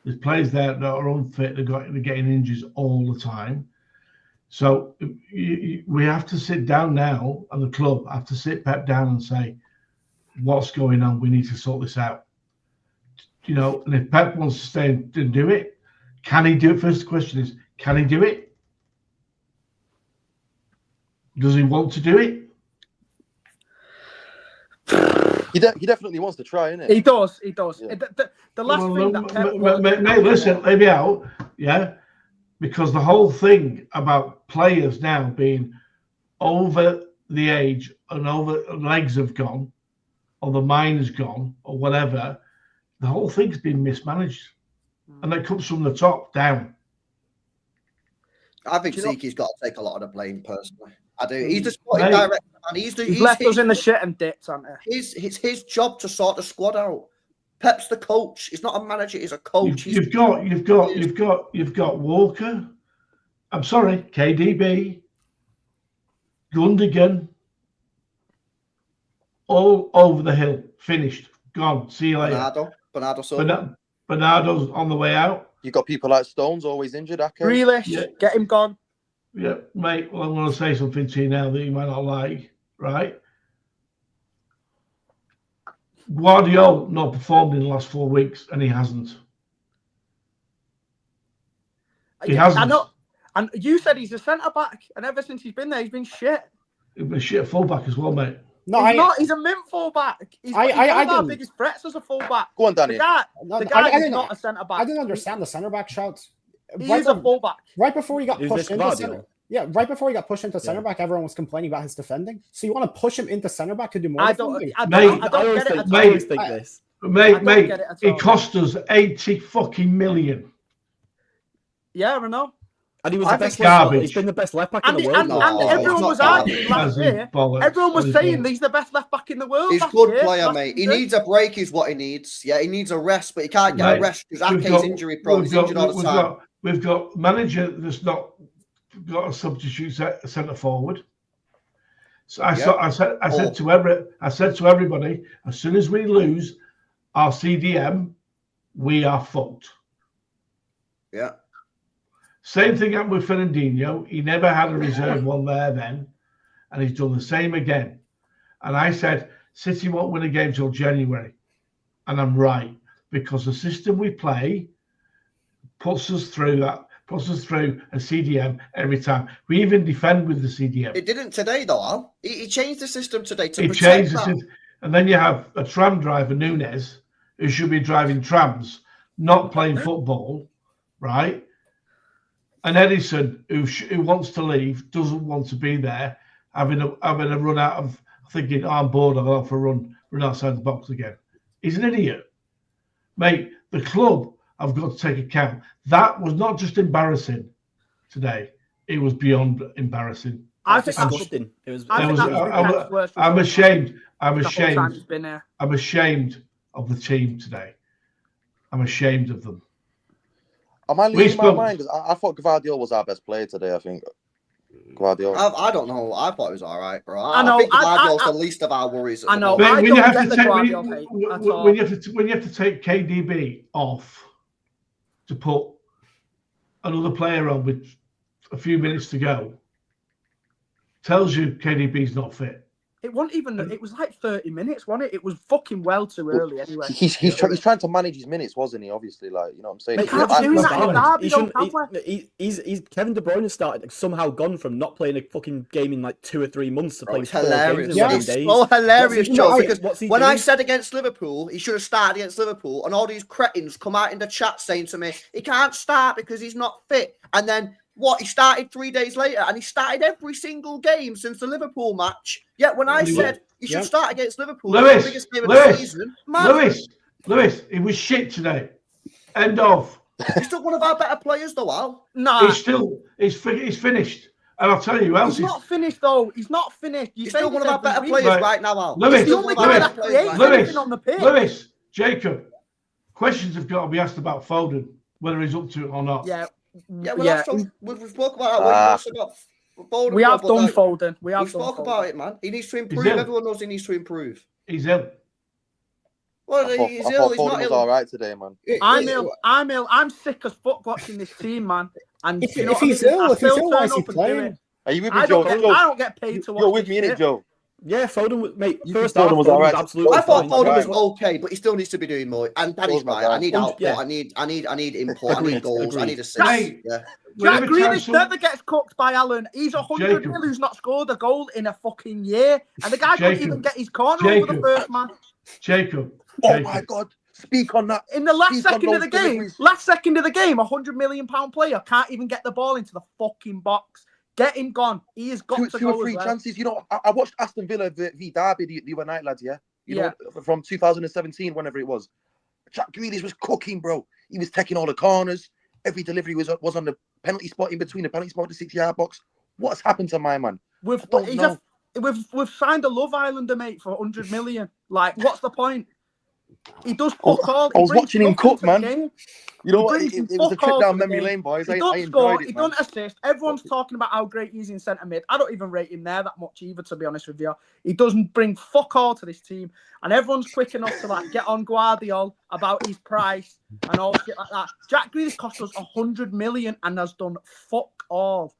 There's players there that are unfit. They're getting injuries all the time. So we have to sit down now, and the club have to sit Pep down and say, what's going on? We need to sort this out. You know, and if Pep wants to stay and do it, can he do it? First question is, can he do it? Does he want to do it? He definitely wants to try, innit? He does. He does. Yeah. The last thing that Pep wanted Mate, listen, let me out. Yeah. Because the whole thing about players now being over the age and over legs have gone, or the mind has gone, or whatever, the whole thing's been mismanaged. And that comes from the top down. I think Do you know- Zeke's got to take a lot of the blame, personally. I do. He's the sporting Mate. director, and he's left us in the shit and dipped, hasn't he? It's his job to sort the squad out. Pep's the coach. He's not a manager. He's a coach. You've got Walker. I'm sorry, KDB, Gundogan, all over the hill. Finished. Gone. See you later. Bernardo Silva. Bernardo's on the way out. You got people like Stones always injured. Ake. Grealish, Yeah. get him gone. Yeah, mate. Well, I'm going to say something to you now that you might not like, right? Guardiola not performed in the last 4 weeks, and he hasn't. He hasn't. I know. And you said he's a centre back, and ever since he's been there, he's been shit. He was shit at fullback as well, mate. No, He's not. He's a mint fullback. He's one of our didn't- biggest threats as a fullback. Go on, Danny. The guy is not a centre back. I didn't understand the centre back shouts. He is a fullback. Right before he got Is pushed this into Guardiola? centre, right before he got pushed into centre back, everyone was complaining about his defending. So you want to push him into centre back to do more I defending? don't Mate, get it at I all. always think this. Mate, get it at all. it cost us 80 fucking million. Yeah, I know. And he was I the think best garbage. He's been the best left back in And, the world. and, No, and it's everyone not was garbage. arguing last As in year. bollocks. Everyone was As in saying bollocks. he's the best left back in the world. He's a last good year, player, last mate. He season. needs a break, is what he needs. Yeah, he needs a rest, but he can't get a Mate, rest because we've Ake's got- injury prone. He's we've got- injured all the we've time. got- We've got manager that's not got a substitute centre forward. So I said to everybody, as soon as we lose our CDM, we are fucked. Yeah. Same thing happened with Fernandinho. He never had a reserve one there then, and he's done the same again. And I said, City won't win a game till January, and I'm right, because the system we play puts us through a CDM every time. We even defend with the CDM. It didn't today, though, Al. He changed the system today to It protect changes that. it, and then you have a tram driver, Nunes, who should be driving trams, not playing football, right? And Edison, who wants to leave, doesn't want to be there, having a run out of thinking, I'm bored, I'll go for a run outside the box again. He's an idiot. Mate, the club have got to take account. That was not just embarrassing today, it was beyond embarrassing. I think that's Disgusting. It was. I think was- that was the Pep's worst I'm result ashamed. I'm the whole time ashamed. he's been there. I'm ashamed of the team today. I'm ashamed of them. Am I We losing my spoke- mind? 'Cause I thought Guardiola was our best player today. I think Guardiola. I don't know. I thought it was all right, bro. I know, think I- Guardiola's I- the least of our worries. At I the know. moment. I When don't you have get to the take Guardiola hate at all. when you have to take KDB off to put another player on with a few minutes to go, tells you KDB's not fit. It wasn't even. It was like 30 minutes, wasn't it? It was fucking well too early anyway. He's trying to manage his minutes, wasn't he? Obviously, like, you know what I'm saying. Mate, can't be doing that in a derby, though, can he's Kevin De Bruyne has started somehow gone from not playing a fucking game in like 2 or 3 months to playing 4 games in 11 days. It's so hilarious, Joe. Because when I doing? said against Liverpool, he should have started against Liverpool, and all these cretins come out in the chat saying to me, he can't start because he's not fit. And then he started 3 days later, and he started every single game since the Liverpool match. Yet when I said he should start against Liverpool, the biggest game of the season, Lewis, it was shit today. End of. He's still one of our better players, though, Al. Nah, he's finished. And I'll tell you who else he's not finished, though. He's not finished. He's still one of our better players right now, Al. Lewis, He's the only guy that creates anything on the pitch. Lewis, Jacob, questions have got to be asked about Foden, whether he's up to it or not. Yeah. We spoke about that. Foden, we have done Foden. We spoke about it, man. He needs to improve. Everyone knows he needs to improve. He's ill. Well, he's ill. He's not ill. All right today, man. I'm ill. I'm sick as fuck watching this team, man. And if he's ill, why is he playing? Are you with me, Joe? Joe? I don't get paid to watch. You're with me, innit, Joe? Yeah, Foden, mate. First half, Foden was absolutely. I thought Foden was okay, but he still needs to be doing more. And Danny's right. I need output. Yeah. I need input. I need goals. I need assists. Yeah. Jack Grealish never gets cooked by Alan. He's 100 mil who's not scored a goal in a fucking year, and the guy couldn't even get his corner over the first man. Jacob. Oh my God. Speak on that. In the last second of the game, £100 million player can't even get the ball into the fucking box. Get him gone. He has got to go. 2 or 3 chances. You know, I watched Aston Villa v Derby the other night, lads. Yeah, you know, from 2017, whenever it was. Jack Grealish was cooking, bro. He was taking all the corners. Every delivery was on the penalty spot, in between the penalty spot and the 6-yard box. What's happened to my man? We've signed a Love Islander, mate, for 100 million. Like, what's the point? He does fuck all. I was watching him cook, man. You know what? It was a trip down memory lane, boys. He don't score. He don't assist. Everyone's talking about how great he is in centre mid. I don't even rate him there that much either, to be honest with you. He doesn't bring fuck all to this team, and everyone's quick enough to like get on Guardiola about his price and all shit like that. Jack Grealish cost us 100 million and has done fuck all.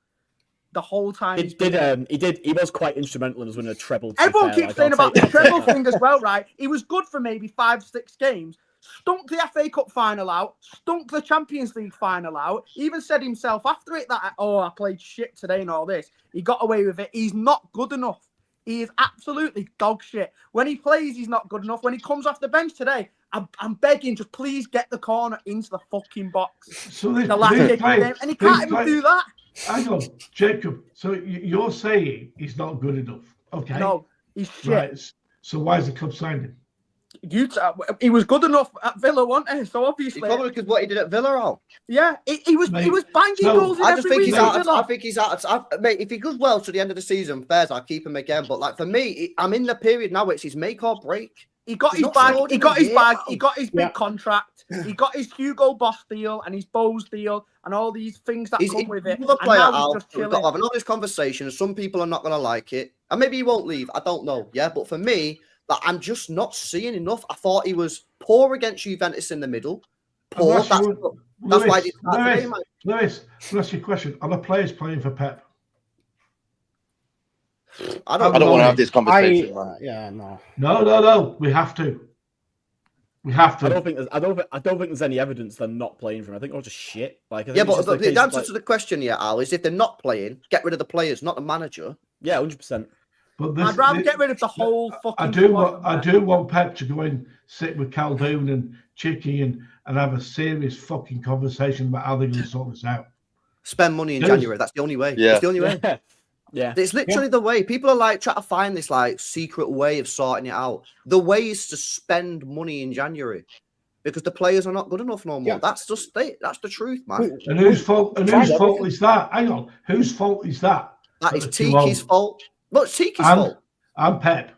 The whole time he was quite instrumental in us winning a treble. Everyone keeps saying about the treble thing as well, right? He was good for maybe 5-6 games. Stunk the FA Cup final out. Stunk the Champions League final out. Even said himself after it that, I played shit today and all this. He got away with it. He's not good enough. He is absolutely dog shit. When he plays, he's not good enough. When he comes off the bench today, I'm begging, just please get the corner into the fucking box. So the last game, and he can't even do that. Hang on, Jacob. So you're saying he's not good enough? Okay. No, he's shit. Right. So why is the club signing him? He was good enough at Villa, wasn't he? So obviously, probably because what he did at Villa. Al. Yeah, he was banging goals. I just think he's out. I think he's out. Mate, if he goes well to the end of the season, fairs, I'll keep him again. But like for me, I'm in the period now where it's his make or break. He got his bag. He got his bag. He got his big contract. He got his Hugo Boss deal and his Bose deal and all these things that come with it. Another player, Al, we've got to have another conversation. Some people are not going to like it, and maybe he won't leave. I don't know. Yeah, but for me, I'm just not seeing enough. I thought he was poor against Juventus in the middle. Poor. That's why I did that today, man. Lewis, let me ask you a question. Are the players playing for Pep? I don't want to have this conversation, man. No. We have to. I don't think there's any evidence they're not playing for him. I think they're just shit. But the answer to the question, Al, is if they're not playing, get rid of the players, not the manager. Yeah, 100%. But I'd rather get rid of the whole fucking. I do want Pep to go and sit with Calhoun and Chicky and have a serious fucking conversation about how they're going to sort this out. Spend money in January. That's the only way. Yeah. It's the only way. Yeah, it's literally the way. People are like trying to find this like secret way of sorting it out. The way is to spend money in January because the players are not good enough no more. Yeah. That's just that's the truth, man. And whose fault? And whose fault is that? Hang on, whose fault is that? That is Tiki's fault. Look, Tiki's fault. I'm Pep.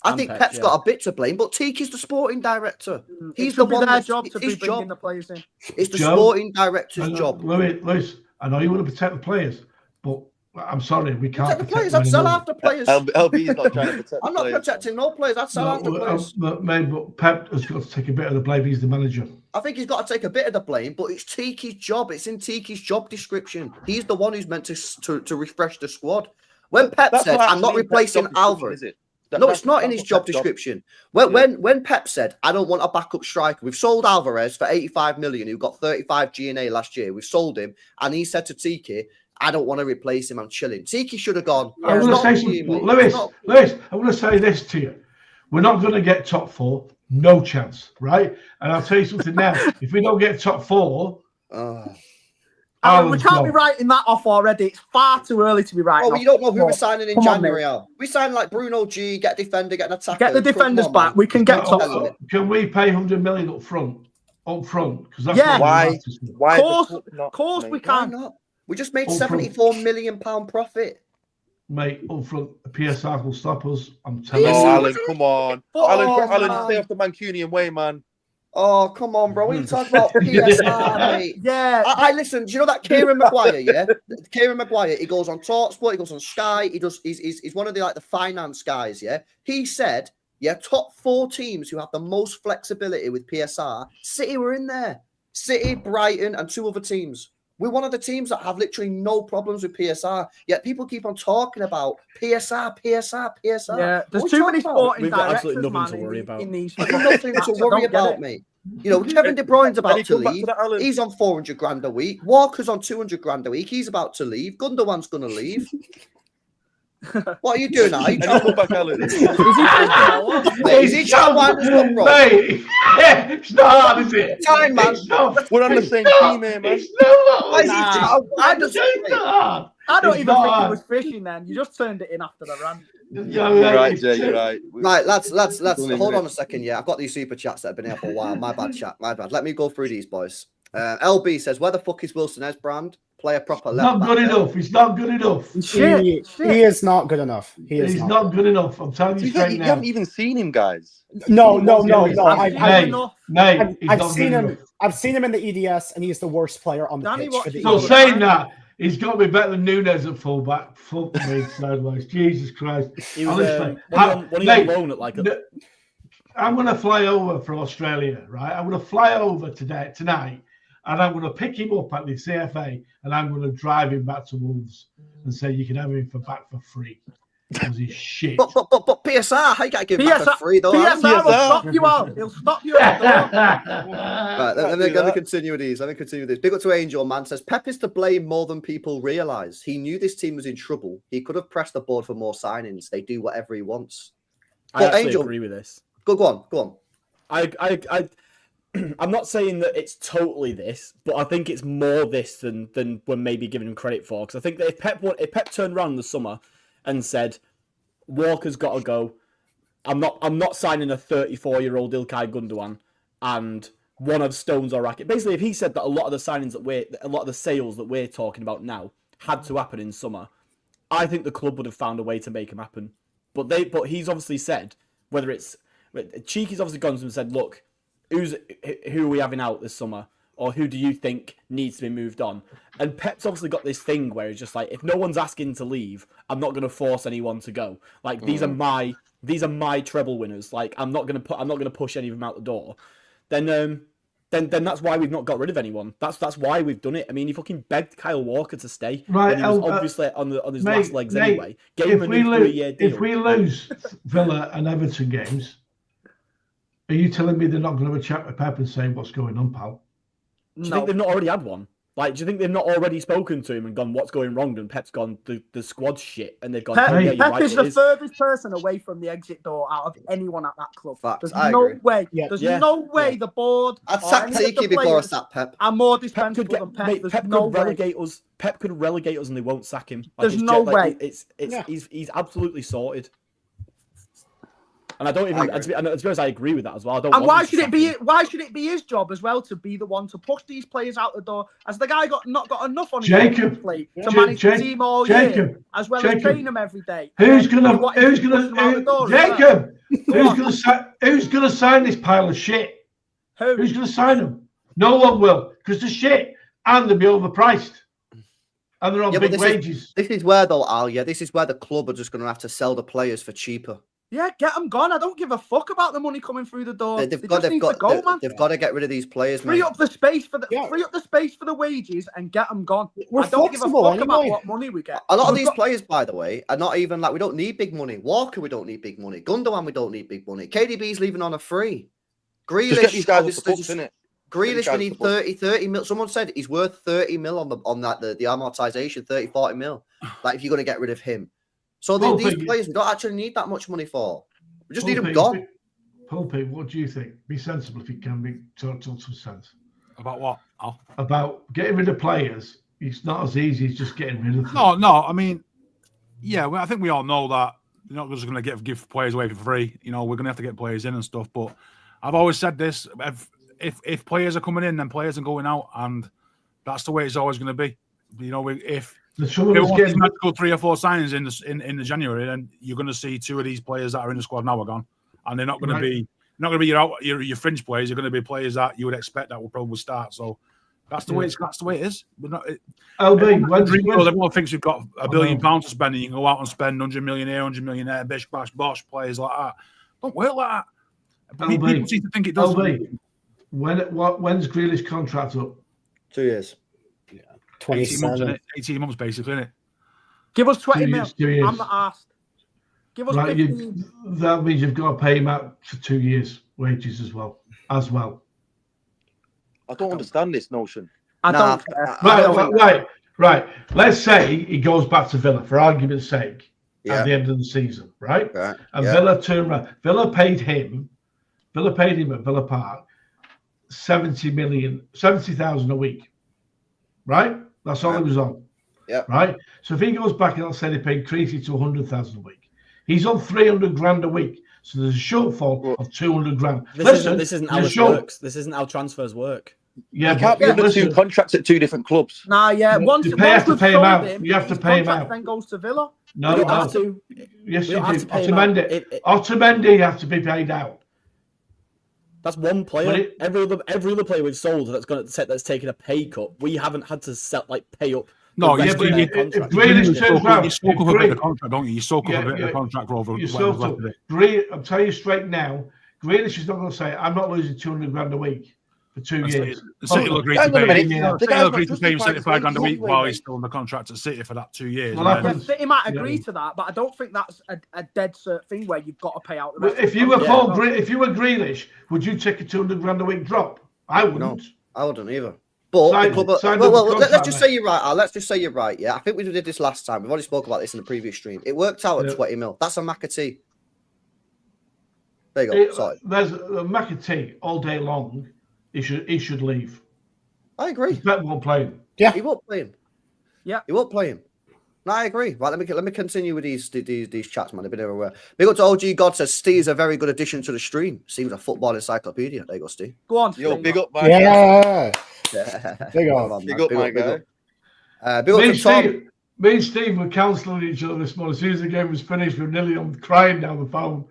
I think Pep's got a bit to blame, but Tiki's the sporting director. He's the one that's job to be bringing the players in. It's the sporting director's job. Lewis, I know you want to protect the players, but I'm sorry, we can't protect the players. I'd sell after players. LB is not trying to protect the I'm not protecting no players. I'd sell after players. But Pep has got to take a bit of the blame. He's the manager. I think he's got to take a bit of the blame, but it's Tiki's job. It's in Tiki's job description. He's the one who's meant to refresh the squad. When Pep said, "I'm not replacing Alvarez," No, it's not in his job description. When Pep said, I don't want a backup striker, we've sold Alvarez for 85 million, who got 35 G&A last year. We've sold him, and he said to Tiki, I don't want to replace him, I'm chilling. Tiki should have gone. I'm going to say something, Lewis, I'm going to say this to you. We're not going to get top 4. No chance, right? And I'll tell you something now. If we don't get top 4... we can't be writing that off already. It's far too early to be writing. Oh, you don't know who we're signing in January, Al. We sign like Bruno G, get a defender, get an attacker. Get the defenders back. We can get top 4. Can we pay 100 million up front? Because that's why? Of course we can. Why not? We just made £74 million profit. Mate, up front, PSR will stop us. I'm telling you. Oh, Alan, come on. Alan, stay off the Mancunian way, man. Oh, come on, bro. What are you talking about? PSR, mate. Yeah. I listen. Do you know that Kieran Maguire, yeah? Kieran Maguire, he goes on TalkSport, he goes on Sky, he's one of the finance guys, yeah? He said, top 4 teams who have the most flexibility with PSR, City were in there. City, Brighton, and 2 other teams. We're one of the teams that have literally no problems with PSR. Yet people keep on talking about PSR. Yeah, there's too many sporting directors, nothing to worry about. in these. Nothing to worry about, mate. You know, Kevin De Bruyne's about to leave. He's on 400 grand a week. Walker's on 200 grand a week. He's about to leave. Gundogan's going to leave. What are you doing now? Is he trying to wind us up, bro? Mate, it's not hard, is it? Time, man. We're on the same team here, man. I don't even think he was fishing then. You just turned it in after the run. You're right, Jay, you're right. Right, lads, hold on a second. Yeah, I've got these super chats that have been here for a while. My bad, chat. My bad. Let me go through these, boys. LB says, where the fuck is Wilson Esbrand? Play a proper left. Not good enough. He's not good enough. He is not good enough. He's not good enough. I'm telling you straight now. You haven't even seen him, guys. No. I've seen him in the EDS, and he's the worst player on the pitch. So saying that, he's got to be better than Nunes at fullback. Fuck me sideways. Jesus Christ. He was I'm going to fly over for Australia, right? I'm going to fly over tonight. And I'm going to pick him up at the CFA, and I'm going to drive him back to Wolves and say you can have him back for free because he's shit. But PSR, how you got to give him back for free though? PSR will stop you out. He'll stop you out. Right, let me continue with these. Big up to Angel, man. Says Pep is to blame more than people realise. He knew this team was in trouble. He could have pressed the board for more signings. They do whatever he wants. I actually agree with this. Go on. I'm not saying that it's totally this, but I think it's more this than we're maybe giving him credit for. Because I think that if Pep turned around in the summer and said, Walker's got to go, I'm not signing a 34-year-old Ilkay Gundogan and one of Stones or Rakitic. Basically, if he said that a lot of the sales that we're talking about now had to happen in summer, I think the club would have found a way to make them happen. But he's obviously said, Cheeky's obviously gone to him and said, look, who are we having out this summer? Or who do you think needs to be moved on? And Pep's obviously got this thing where he's just like, if no one's asking to leave, I'm not going to force anyone to go. Like these are my treble winners. Like I'm not going to push any of them out the door. Then that's why we've not got rid of anyone. That's why we've done it. I mean, he fucking begged Kyle Walker to stay. Right, and he was obviously on his last legs anyway. Gave him a new 3-year deal. If we lose Villa and Everton games, are you telling me they're not going to have a chat with Pep and say, what's going on, pal? Do you think they've not already had one? Like, do you think they've not already spoken to him and gone, what's going wrong? And Pep's gone, the squad's shit. And they've gone, Pep is the furthest person away from the exit door out of anyone at that club. There's no way. There's no way the board. I'd sack Tiki before I sack Pep. I'm more dispensable than Pep. Pep could relegate us and they won't sack him. Like, there's no way. He's absolutely sorted. And I don't even. To be honest, I agree with that as well. Why should it be his job as well to be the one to push these players out the door? Has the guy not got enough on his plate to manage the team all year, as well as train them every day? Who's gonna sign this pile of shit? Who's gonna sign them? No one will, because they're shit and they'll be overpriced. And they're on big wages. This is where though, Al. Yeah, this is where the club are just going to have to sell the players for cheaper. Yeah, get them gone. I don't give a fuck about the money coming through the door. They've They got just need to go, man. they've got to get rid of these players, Free mate. up the space for the Yeah. free up the space for the wages and get them gone. We're I don't give a flexible fuck about anyway. what money we get. A lot of We've these got- players, by the way, are not even like, we don't need big money. Walker, we don't need big money. Gundogan, we don't need big money. KDB's leaving on a free. Just get these Grealish, guys off the obviously, books, innit? Grealish, we need 30 mil. Someone said he's worth 30 mil on that the amortization, 30, 40 mil. Like, if you're going to get rid of him. So Well, these but you- players, we don't actually need that much money for. We just need them gone. Pulpy, what do you think? Be sensible if you can be talk some sense About what? Al? about getting rid of players. It's not as easy as just getting rid of them. No. I mean, yeah. Well, I think we all know that you're not just going to give players away for free. You know, we're going to have to get players in and stuff. But I've always said this: if players are coming in, then players are going out, and that's the way it's always going to be. You know, if The trouble we is want getting to go 3 or 4 signings in the January, then you're going to see 2 of these players that are in the squad now are gone, and they're not going to be your fringe players. They're going to be players that you would expect that will probably start. So that's the way it is. We're not. Everyone thinks we've got £1 billion to spend, and you can go out and spend 100 million here, 100 million there, bish bash bosh, players like that. Don't work like that. People seem to think it does. When's Grealish contract up? 2 years. 27. 18 months, basically, isn't it? Give us 20 2 mil. years, 2 years. I'm not asked. Give us Right, 15. that means you've got to pay him out for 2 years' wages as well. I don't understand this notion. I Nah, don't care. Right. Let's say he goes back to Villa for argument's sake Yeah. at the end of the season, right? Right. And Yeah. Villa turned around. Villa paid him at Villa Park 70,000 a week, right? That's all he was on. Yeah. Right. So if he goes back and let's say they paid Creasy to 100,000 a week, he's on 300 grand a week. So there's a shortfall of 200 grand. This isn't how it works. This isn't how transfers work. Yeah, You can't be under 2 contracts at 2 different clubs. Nah, yeah. Once You have to we've pay him sold out. him, You have to his pay him contract out. then goes to Villa. No, We don't no. have to. Yes, We you don't have do. to pay him out. Otamendi has to be paid out. That's one player. But Every other player we've sold that's taken a pay cut. We haven't had to pay up. No, the you rest of their contract. if Grealish turns round, you soak up a bit of the contract, don't you? You soak up Yeah, a bit of yeah. the contract over You whatever's still left of it. I'm telling you straight now, Grealish is not going to say, I'm not losing 200 grand a week for 2 years. City will agree Hang to on a pay minute. him. The City guy's will not agree to pay him justified 75 grand a week anyway, while mate. he's still on the contract at City for that 2 years. Well, and then- happens. City might agree Yeah. to that, but I don't think that's a dead cert thing where you've got to pay out the But rest. if you were Yeah. if you were Grealish, would you take a 200 grand a week drop? I wouldn't. No, I wouldn't either. But Sign- the club, sign well, the let's contract, just mate. say you're right, Al. Let's just say you're right. Yeah, I think we did this last time. We've already spoke about this in the previous stream. It worked out at Yeah. 20 mil. That's a McAtee. There you go. Sorry. There's a McAtee all day long. He should leave. I agree. Pep won't play him. He won't play him. Yeah. He won't play him. No, I agree. Right, let me continue with these chats, man. They've been everywhere. Big up to OG God says Steve is a very good addition to the stream. Seems a football encyclopedia. There you go, Steve. Go on. Yo, Steve. big up, man. Yeah. Big Come up. on, man. Big up, my guy. Big up to Tom. Me and Steve were counselling each other this morning. As soon as the game was finished, we were nearly on crying down the phone.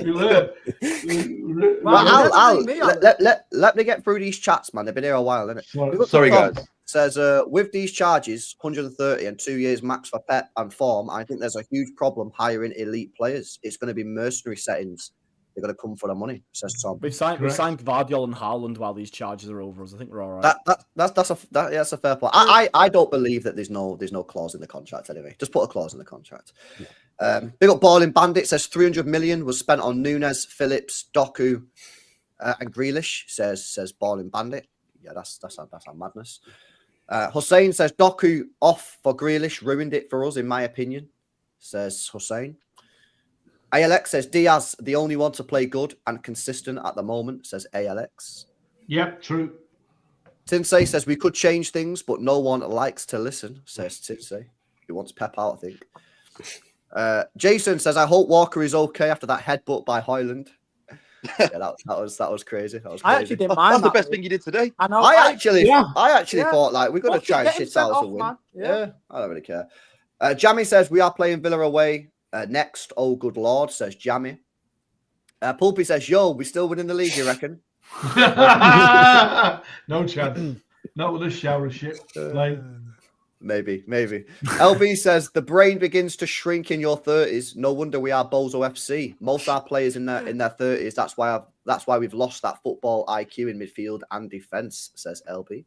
We were. Well, Al, me on let me get through these chats, man. They've been here a while, innit? Sorry, Tom guys. Says, with these charges, 130 and 2 years max for Pep and form, I think there's a huge problem hiring elite players. It's going to be mercenary settings. They're going to come for the money, says Tom. We've signed Vardiol and Haaland while these charges are over us. I think we're all right. That's a fair point. I don't believe that there's no clause in the contract anyway. Just put a clause in the contract. Big up Balling Bandit says 300 million was spent on Nunes, Phillips, Doku, and Grealish. Says Balling Bandit. Yeah, that's a madness. Hussein says Doku off for Grealish ruined it for us, in my opinion. Says Hussein. ALX says Diaz, the only one to play good and consistent at the moment, says ALX. Yep, true. Tinsay says we could change things, but no one likes to listen, says Tinsay. He wants Pep out, I think. Jason says, I hope Walker is okay after that headbutt by Haaland. Yeah, that was crazy. That was crazy. I actually didn't mind That's the that. best thing you did today. I know. I actually Yeah. thought like we're gonna Fuck it, try and get him shit sent out off, a win. man. Yeah, I don't really care. Jammy says we are playing Villa away next. Oh, good lord, says Jammy. Pulpy says, yo, we still winning the league, you reckon? No chance. Not with this shower of shit. Like, Maybe. LB says the brain begins to shrink in your 30s. No wonder we are Bozo FC. Most of our players in their 30s. That's why we've lost that football IQ in midfield and defense. Says LB.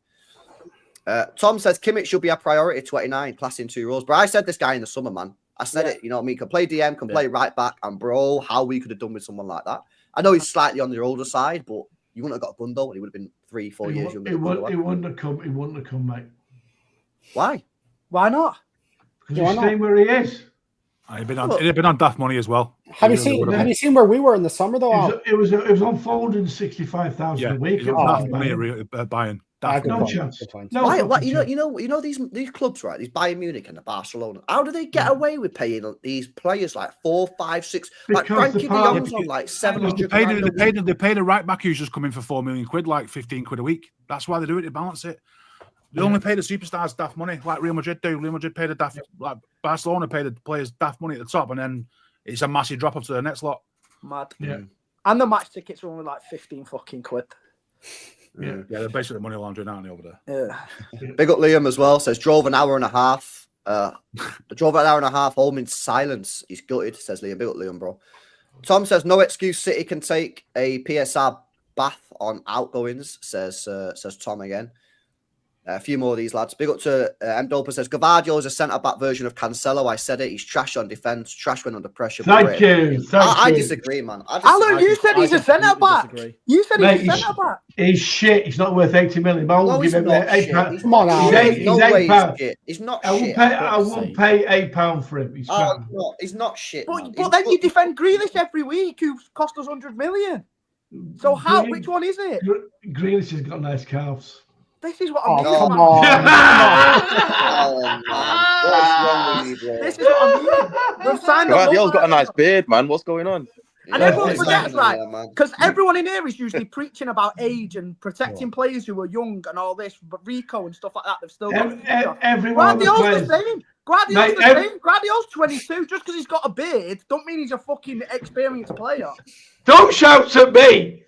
Tom says Kimmich should be a priority. 29, class in 2 roles. But I said this guy in the summer, man. I said it. You know what I mean? Can play DM, can play right back, and bro, how we could have done with someone like that. I know he's slightly on the older side, but you wouldn't have got a gun though. He would have been 3-4 years younger. He wouldn't have come. He wouldn't have come, mate. Why? Why not? Because he's staying where he is. He'd been on daft money as well. Have you seen where we were in the summer though? It was unfolding 65,000 a week. Daft money buying. No chance. No. Why? You know these clubs, right? These Bayern Munich and the Barcelona. How do they get away with paying these players like 4, 5, 6? Like Frankie de Jong's on like 700. They paid a right back who's just coming for 4 million quid, like 15 quid a week. That's why they do it to balance it. They only pay the superstars daft money, like Real Madrid do. Real Madrid paid a daft, like Barcelona paid the players daft money at the top, and then it's a massive drop off to the next lot. Mad. Yeah. And the match tickets were only like 15 fucking quid. Yeah, they're basically money laundering, aren't they, over there? Yeah. Big up Liam as well. Says drove an hour and a half. Drove an hour and a half home in silence. He's gutted. Says Liam. Big up Liam, bro. Tom says no excuse. City can take a PSR bath on outgoings. Says Tom again. A few more of these lads. Big up to M. Doper says Gavardio is a centre-back version of Cancelo. I said it. He's trash on defence, trash when under pressure. Thank you. I disagree, man. Alan, you said he's a centre-back. You said he's a centre-back. He's shit. He's not worth 80 million. But I won't give him £8. Come on, Alan. He's £8. He's not shit. I won't pay £8 for him. He's not shit. But then you defend Grealish every week, who cost us 100 million. So which one is it? Grealish has got nice calves. This is what I'm mean. Come on. This is what I'm mean. We've signed Guardiola's got a nice beard, man. What's going on? And everyone forgets, right? Because everyone in here is usually preaching about age and protecting players who are young and all this, but Rico and stuff like that, they've still got Guardiola's the same. Guardiola's 22. Just because he's got a beard, don't mean he's a fucking experienced player. Don't shout at me.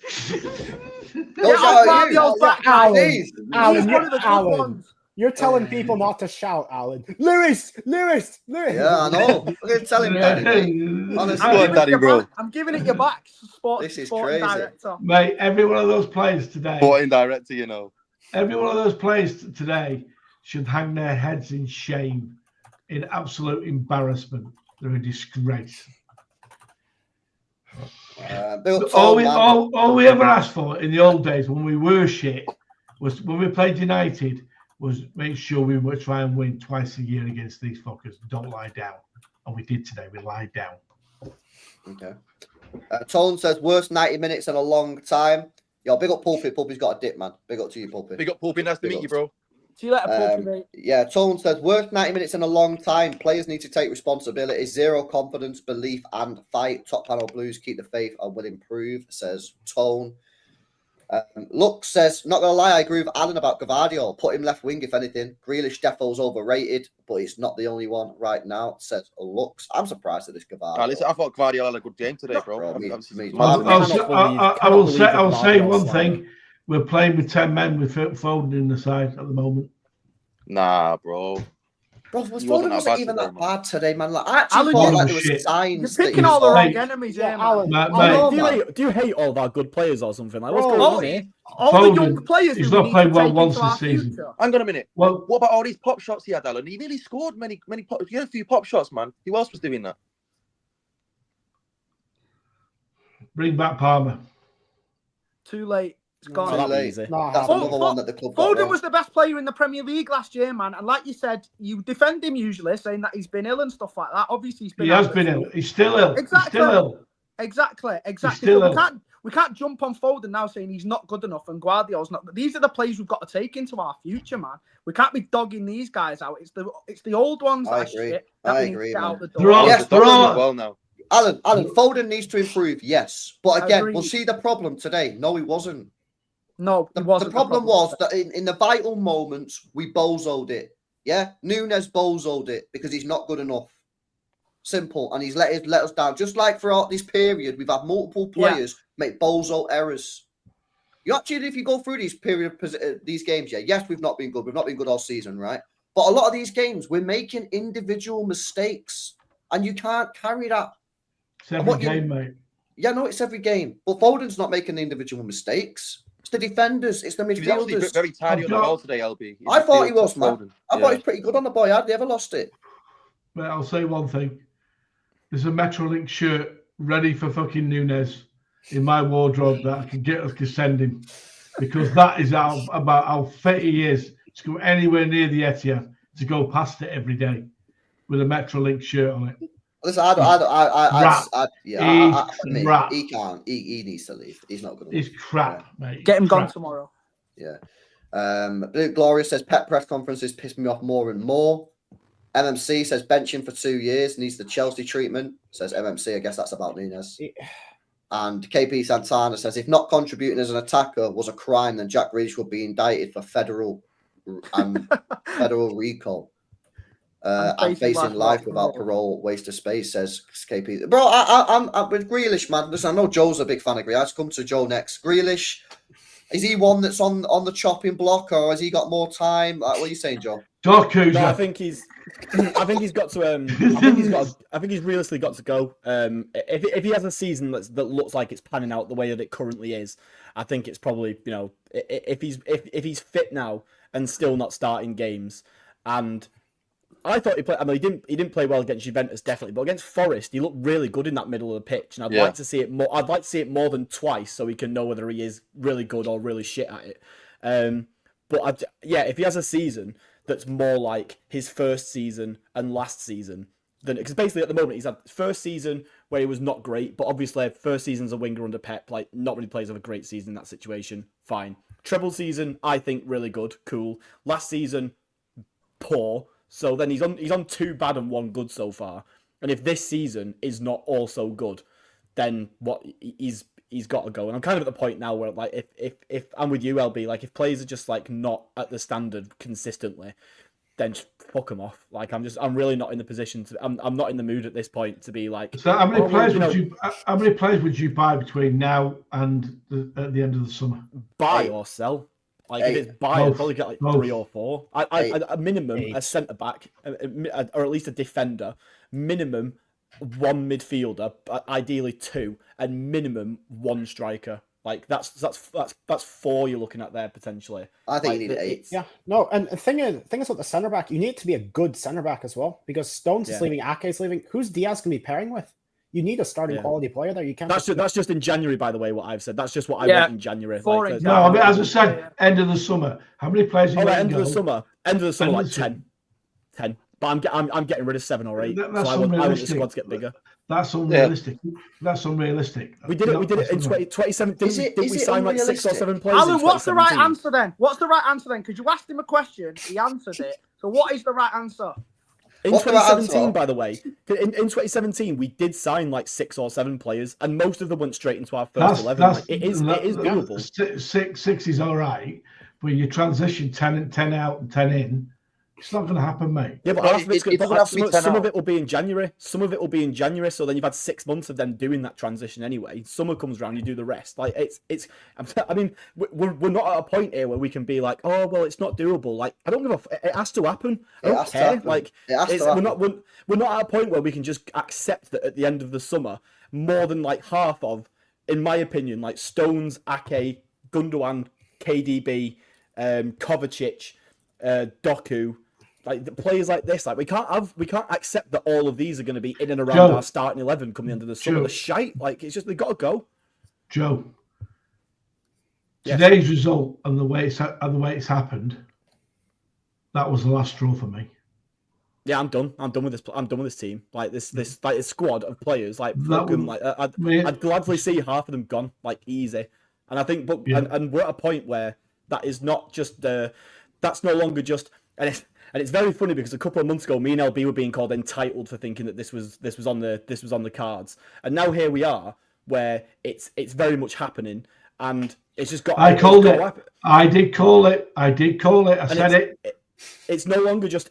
Alan, you're telling people not to shout, Alan. Lewis. Yeah, I know. I'm going to tell him, Daddy. Honestly, I'm giving it you back. This is crazy, director. Mate. Every one of those players today. Sporting director, you know. Every one of those players today should hang their heads in shame, in absolute embarrassment. They're a disgrace. All we ever asked for in the old days when we were shit was when we played United was make sure we would try and win twice a year against these fuckers. Don't lie down. And we did today. We lied down. Okay. Tone says worst 90 minutes in a long time. Yo, big up Pulpy. Pulpy's got a dip, man. Big up to you, Pulpy. Big up Pulpy. Nice to meet you, bro. See you later, Pulpy, mate. Yeah, Tone says worst 90 minutes in a long time. Players need to take responsibility. Zero confidence, belief, and fight. Top panel Blues keep the faith and will improve, says Tone. Lux says, not going to lie, I agree with Alan about Gavardio. Put him left wing, if anything. Grealish defo's overrated, but he's not the only one right now, says Lux. I'm surprised at this Gavardio. Listen, I thought Gavardio had a good game today, bro. I will say one thing. We're playing with 10 men with Foden in the side at the moment. Nah, bro. Bro, Foden wasn't even that bad today, man. Like, I actually thought like there was signs. You're picking all the wrong enemies, Alan. Do you hate all of our good players or something? Like, what's going on here? All the young players. He's not played well once this season. Hang on a minute. Well, what about all these pop shots he had, Alan? He nearly scored many pop. He had a few pop shots, man. Who else was doing that? Bring back Palmer. Too late. It's gone. Too late. That's another one that the club got Foden wrong. was the best player in the Premier League last year, man. And like you said, you defend him usually, saying that he's been ill and stuff like that. Obviously, he's been. He has been ill. He's still ill. Exactly. He's still ill. Exactly. Still So we can't jump on Foden now saying he's not good enough and Guardiola's not. These are the players we've got to take into our future, man. We can't be dogging these guys out. It's the old ones that are shit that we need to get out the door. They're all well now. Alan, Foden needs to improve, yes. But again, we'll see the problem today. No, he wasn't. No, it wasn't. The problem was that in the vital moments, we bozoed it. Yeah? Nunes bozoed it because he's not good enough. Simple. And he's let us down. Just like throughout this period, we've had multiple players make bozo errors. You actually, if you go through these games, yes, we've not been good. We've not been good all season, right? But a lot of these games, we're making individual mistakes, and you can't carry that. It's every game, mate. Yeah, no, it's every game. But Foden's not making the individual mistakes. It's the defenders. It's the He was actually midfielders. very tidy on the ball today, LB. I thought he was, man. I thought he was pretty good on the ball. I hardly ever lost it. But I'll say one thing. There's a Metrolink shirt ready for fucking Nunes in my wardrobe that I can send him. Because that is about how fit he is to go anywhere near the Etihad, to go past it every day with a Metrolink shirt on it. Listen, he can't. He needs to leave. He's not good enough. He's crap, mate. Get him gone tomorrow. Yeah. Gloria says pet press conferences piss me off more and more. MMC says bench him for 2 years, needs the Chelsea treatment. Says MMC, I guess that's about Nunes. And KP Santana says if not contributing as an attacker was a crime, then Jack Grealish would be indicted for federal recall. And facing life without parole, waste of space, says KP. Bro, I'm with Grealish, man. Listen, I know Joe's a big fan of Grealish. Let's come to Joe next. Grealish, is he one that's on the chopping block, or has he got more time? What are you saying, Joe? No, I think he's got to. I think he's realistically got to go. If he has a season that looks like it's panning out the way that it currently is, I think it's probably, you know, if he's fit now and still not starting games. And I thought he played. I mean, he didn't play well against Juventus, definitely, but against Forest, he looked really good in that middle of the pitch. And I'd like to see it more. I'd like to see it more than twice, so we can know whether he is really good or really shit at it. But if he has a season that's more like his first season and last season, then because basically at the moment he's had first season where he was not great, but obviously first season's a winger under Pep, like not many players have a great season in that situation. Fine. Treble season, I think really good, cool. Last season, poor. So then he's on 2 bad and 1 good so far. And if this season is not also good, then he's got to go. And I'm kind of at the point now where, like, if I'm with you, LB, like, if players are just, like, not at the standard consistently, then just fuck them off. Like, I'm really not in the position to, I'm not in the mood at this point to be like. So how many players would you buy between now and at the end of the summer? Buy or sell? Like, if it's buy, I'd probably get like 3 or 4. A minimum, a centre back, or at least a defender. Minimum 1 midfielder, ideally 2, and minimum 1 striker. Like that's 4 you're looking at there potentially. I think like, you need 8. Yeah, no, and the thing is with the centre back, you need it to be a good centre back as well, because Stones is leaving, Ake's leaving. Who's Diaz going to be pairing with? You need a starting quality player there. You can't. That's just in January, by the way. What I've said. That's just what I want in January. Like, no, I mean, as I said, end of the summer. How many players? End of the summer, like 10. But I'm getting rid of 7 or 8. That's so I want the squad to get bigger. That's unrealistic. That's unrealistic. We did it in 2017. Didn't we sign like 6 or 7 players? Alan, what's the right answer then? Because you asked him a question, he answered it. So what is the right answer? In 2017, by the way, in 2017, we did sign like 6 or 7 players, and most of them went straight into our first 11. Like, it is doable. 6 is all right, but you transition 10 out and 10 in. It's not going to happen, mate. Yeah, but some of it will be in January. Some of it will be in January. So then you've had 6 months of them doing that transition anyway. Summer comes around, you do the rest. Like it's. I mean, we're not at a point here where we can be like, oh well, it's not doable. Like I don't give a. It has to happen. I don't care. Like we're not at a point where we can just accept that at the end of the summer, more than like half of, in my opinion, like Stones, Ake, Gundogan, KDB, Kovacic, Doku. Like the players like this, like we can't accept that all of these are going to be in and around our starting 11 coming into the summer. The shite, like it's just they got to go. Joe, today's result and the way it's happened, that was the last straw for me. Yeah, I'm done. I'm done with this. I'm done with this team. Like this squad of players. Like fucking, like I'd gladly see half of them gone, like easy. And I think, and we're at a point where that is not just that's no longer just and it's very funny because a couple of months ago, me and LB were being called entitled for thinking that this was on the cards, and now here we are, where it's very much happening, and it's just got. I did call it. I said it. It's no longer just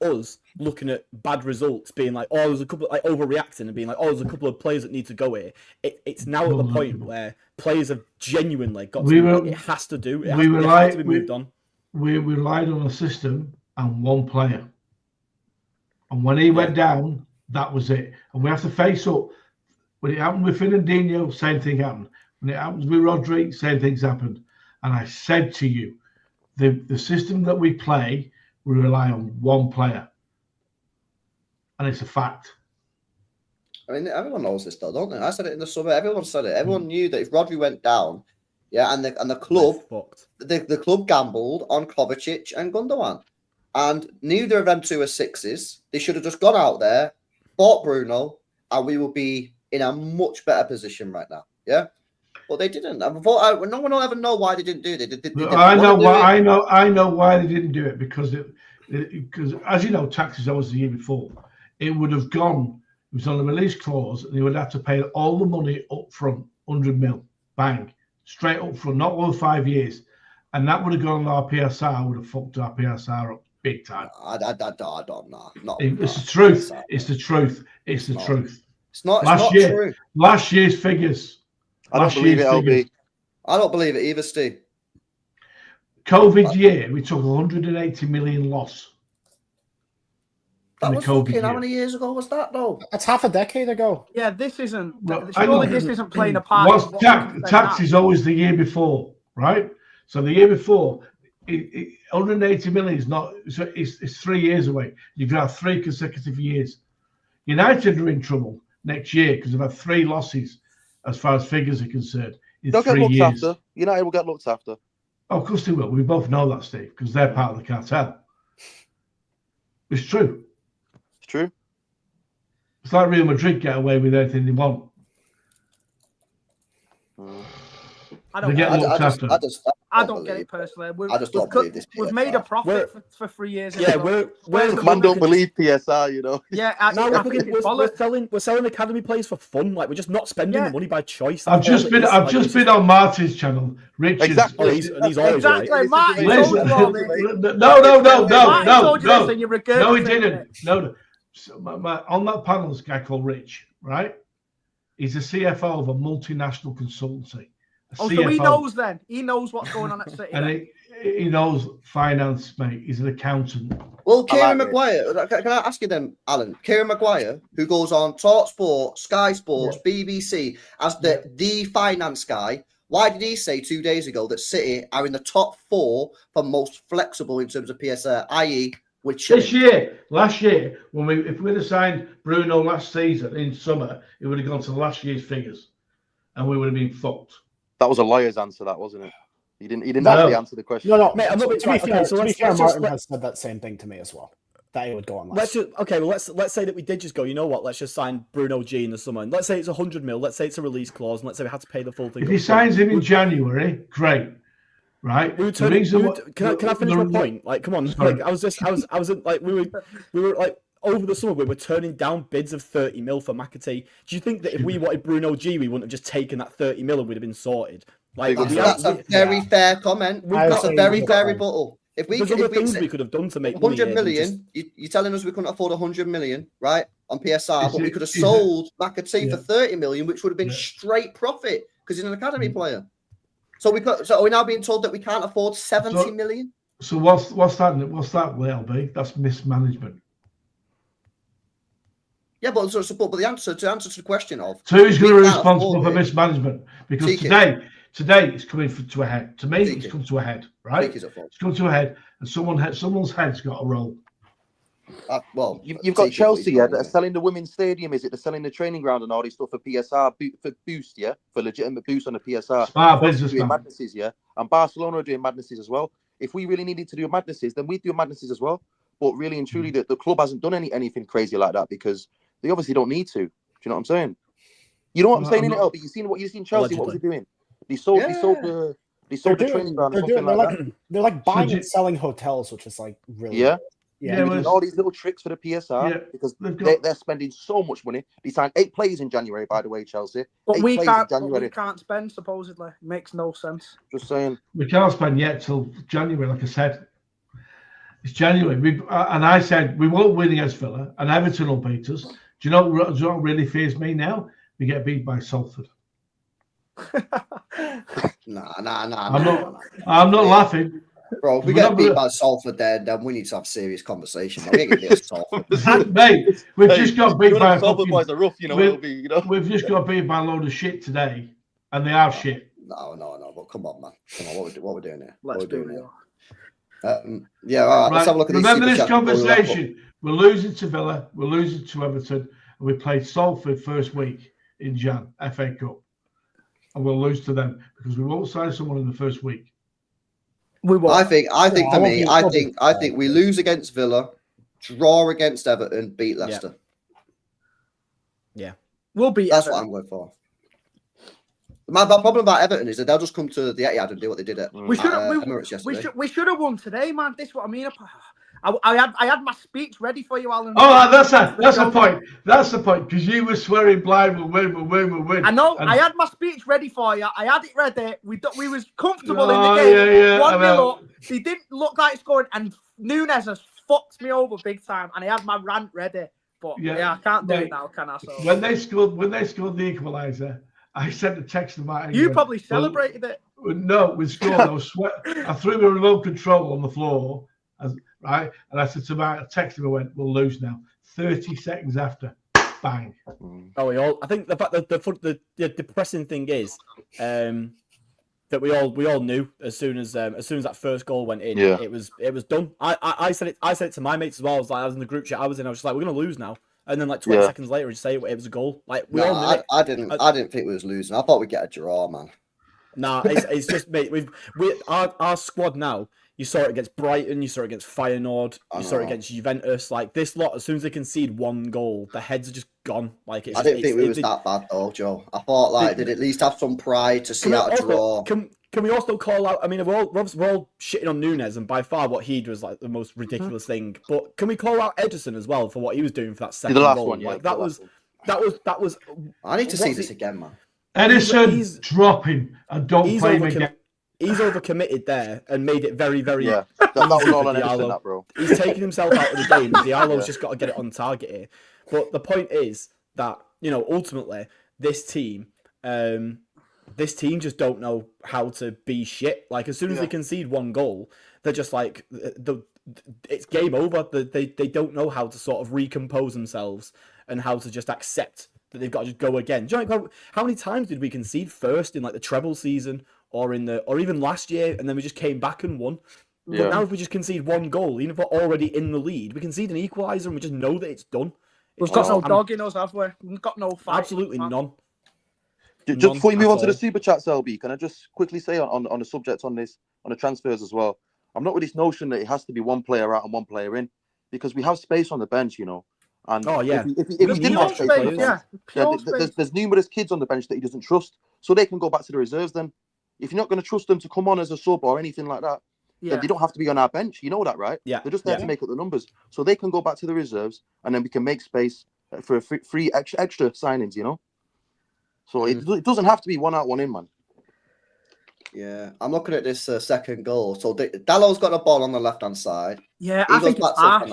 us looking at bad results, being like, oh, there's a couple like overreacting and being like, oh, there's a couple of players that need to go here. It's now at the point where players have genuinely got to. It has to do. It has to be moved on. We relied on a system and one player. And when he went down, that was it. And we have to face up. When it happened with Fernandinho, same thing happened. When it happens with Rodri, same things happened. And I said to you, the system that we play, we rely on one player. And it's a fact. I mean, everyone knows this, though, don't they? I said it in the summer. Everyone said it. Everyone knew that if Rodri went down, and the club, the club gambled on Kovacic and Gundogan, and neither of them two are sixes. They should have just gone out there, bought Bruno, and we will be in a much better position right now. Yeah, but they didn't. No one will ever know why they didn't do it. I know why. I know why they didn't do it because as you know, taxes always the year before. It would have gone. It was on the release clause, and they would have to pay all the money up front, 100 mil, bang, straight up front, not over 5 years, and that would have gone on our PSR. Would have fucked our PSR up big time. I don't know. It's the truth. It's the truth. It's the truth. It's not true. Last year's figures. I don't believe it, LB. I don't believe it either, Steve. COVID year, we took 180 million loss. That was fucking, how many years ago was that, though? That's half a decade ago. Yeah, this isn't. Surely this isn't playing a part. Tax is always the year before, right? So the year before, 180 million is not. It's 3 years away. You can have 3 consecutive years. United are in trouble next year because they've had 3 losses as far as figures are concerned. They'll get looked after. United will get looked after. Oh, of course they will. We both know that, Steve, because they're part of the cartel. It's true. It's true. It's like Real Madrid get away with anything they want. I don't get it personally. I just don't believe this. We've made a profit for 3 years. Yeah, man don't believe PSR, you know. Yeah, we're selling academy players for fun. Like we're just not spending the money by choice. I've just been on Martin's channel. Richard. Exactly. And he's always right. Martin told you No, he didn't. No. So on that panel, this guy called Rich, right? He's a CFO of a multinational consultancy. So he knows then. He knows what's going on at City. And he knows finance, mate. He's an accountant. Well, Kieran Maguire, can I ask you then, Alan? Kieran Maguire, who goes on TalkSport, Sky Sports, BBC, as the finance guy, why did he say 2 days ago that City are in the top 4 for most flexible in terms of PSR, i.e., last year, if we'd have signed Bruno last season in summer, it would have gone to last year's figures, and we would have been fucked. That was a lawyer's answer, that wasn't it? He didn't actually answer the question. No, mate. To be fair, Martin has said that same thing to me as well. That he would go on. Let's say that we did just go. You know what? Let's just sign Bruno G in the summer. And let's say it's 100 mil. Let's say it's a release clause, and let's say we had to pay the full thing. If he signs him in January, great. Right. Can I finish my point? Like, come on. Sorry. Like, we were like over the summer we were turning down bids of 30 mil for McAtee. Do you think that if we wanted Bruno G, we wouldn't have just taken that 30 mil and we'd have been sorted? Like that's a very fair comment. That's a very fair rebuttal. If we could have done to make 100 million, you're telling us we couldn't afford 100 million, right, on PSR, but we could have sold McAtee for 30 million, which would have been straight profit because he's an academy player. So we're now being told that we can't afford 70 million. So what's that? What's that, LB? That's mismanagement. Yeah, but the answer to the question of who's going to be responsible for mismanagement? Because today it's coming to a head. To me, it's come to a head, right? It's come to a head, and someone's head's got to roll. You've got Chelsea, that are selling the women's stadium. Is it? They're selling the training ground and all this stuff for PSR, for boost, for legitimate boost on the PSR. Business doing madnesses, and Barcelona are doing madnesses as well. If we really needed to do madnesses, then we'd do madnesses as well. But really and truly, the club hasn't done anything crazy like that because they obviously don't need to. Do you know what I'm saying? You know what I'm saying, innit? But you've seen Chelsea. What was he doing? They sold the training ground. They're like buying and selling hotels, which is like really they're doing all these little tricks for the PSR because they're spending so much money. They signed 8 players in January, by the way, Chelsea. But we can't spend, supposedly. It makes no sense. Just saying. We can't spend yet till January, like I said. It's January. And I said we won't win against Villa, and Everton will beat us. Do you know what really fears me now? We get beat by Salford. Nah. I'm not laughing. Bro, if we get beat by Salford then we need to have serious conversation. We ain't going to beat Salford. Mate, we've just got beat by Salford boys are rough, it'll be, We've just got beat by a load of shit today, and they are shit. No, but come on, man. Come on, what we're doing here? Let's do it. Yeah, all right, let's have a look at Remember this conversation. We're losing to Villa, we're losing to Everton, and we played Salford first week in Jan, FA Cup. And we'll lose to them because we won't sign someone in the first week. We won't. I think we lose against Villa, draw against Everton, beat Leicester. Yeah. We'll beat That's Everton. what I'm going for. My problem about Everton is that they'll just come to the Etihad and do what they did at Emirates yesterday. We should have won today, man. This is what I mean. I had my speech ready for you, Alan. Oh, that's the point. That's the point. Because you were swearing blind, we'll win. I know. I had my speech ready for you. I had it ready. We was comfortable in the game. 1-0 up. He didn't look like scoring, and Nunes has fucked me over big time. And I had my rant ready. But I can't do it now, can I? So when they scored the equaliser, I sent a text to Martin. You probably celebrated it. No, we scored. I threw the remote control on the floor, right? And I said to Martin, I texted him, I went, we'll lose now. 30 seconds after, bang. I think the fact that the depressing thing is that we all knew as soon as that first goal went in, it was done. I said it to my mates as well. I was in the group chat I was just like, we're gonna lose now. And then 20 seconds later, you say it was a goal. Like we all knew it. I didn't think we was losing. I thought we'd get a draw, man. Nah, it's just mate. Our squad now. You saw it against Brighton. You saw it against Feyenoord. You saw it against Juventus. Like this lot, as soon as they concede one goal, the heads are just gone. Like I didn't think we was that bad though, Joe. I thought they'd at least have some pride to see out a draw. Can we also call out? I mean, we're all shitting on Nunes, and by far what he did was like the most ridiculous thing. But can we call out Ederson as well for what he was doing for that second goal? One, that was. I need to see this again, man. Ederson, drop him and don't play him again. He's overcommitted there and made it very, very. Yeah, that was all on Ederson, that, bro. He's taking himself out of the game. Diallo's just got to get it on target here. But the point is that ultimately this team just don't know how to be shit. Like as soon as they concede one goal, they're just like it's game over. They don't know how to sort of recompose themselves and how to just accept that they've got to just go again. Do you know how many times did we concede first in like the treble season or even last year, and then we just came back and won? But now if we just concede one goal, even if we're already in the lead, we concede an equaliser and we just know that it's done. We've got no dog in us, have we? We've got no fight. Absolutely none. Just before you move on to the super chats, LB, can I just quickly say on the subject on the transfers as well? I'm not with this notion that it has to be one player out and one player in, because we have space on the bench, And if he didn't have space on the bench, there's numerous kids on the bench that he doesn't trust, so they can go back to the reserves then. If you're not going to trust them to come on as a sub or anything like that, then they don't have to be on our bench. You know that, right? Yeah. They're just there to make up the numbers, so they can go back to the reserves, and then we can make space for free extra signings. So it doesn't have to be one out, one in, man. Yeah, I'm looking at this second goal. So Dalot's got the ball on the left-hand side. Yeah, I think it's harsh.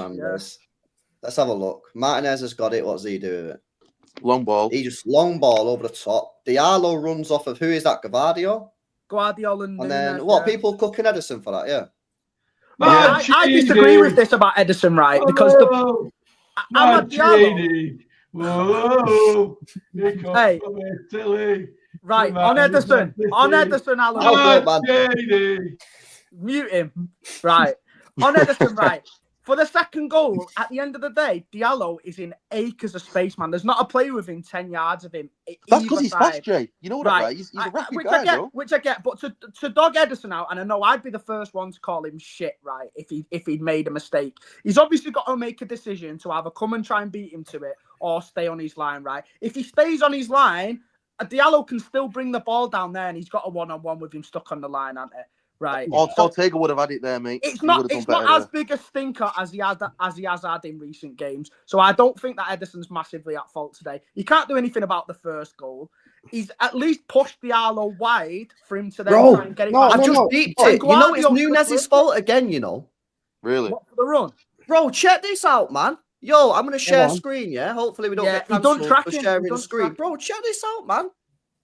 Let's have a look. Martinez has got it. What's he doing with it? Long ball. He just long ball over the top. Diallo runs off of who is that? Guardiola and then what? People cooking Ederson for that? Yeah. I disagree with this about Ederson, right? Because I'm a Diallo. Whoa! Hey, right on Ederson, Alan. Mute him, right? On Ederson, right? For the second goal, at the end of the day, Diallo is in acres of space, man. There's not a player within 10 yards of him. That's because he's fast, Jay. You know that, right? He's a rapid guy, bro. Which I get, but to dog Ederson out, and I know I'd be the first one to call him shit, right? If he'd made a mistake, he's obviously got to make a decision to either come and try and beat him to it or stay on his line, right? If he stays on his line, Diallo can still bring the ball down there, and he's got a one-on-one with him stuck on the line, hasn't it? Right. Ortega would have had it there, mate. It's not as big a stinker as he has had in recent games. So I don't think that Ederson's massively at fault today. He can't do anything about the first goal. He's at least pushed Diallo wide for him to then try and get it back. I just beeped it. It's Nunes' fault again, Really? What, for the run? Bro, check this out, man. Yo, I'm going to share screen, yeah? Hopefully we don't get cancelled for sharing the screen. Bro, check this out, man.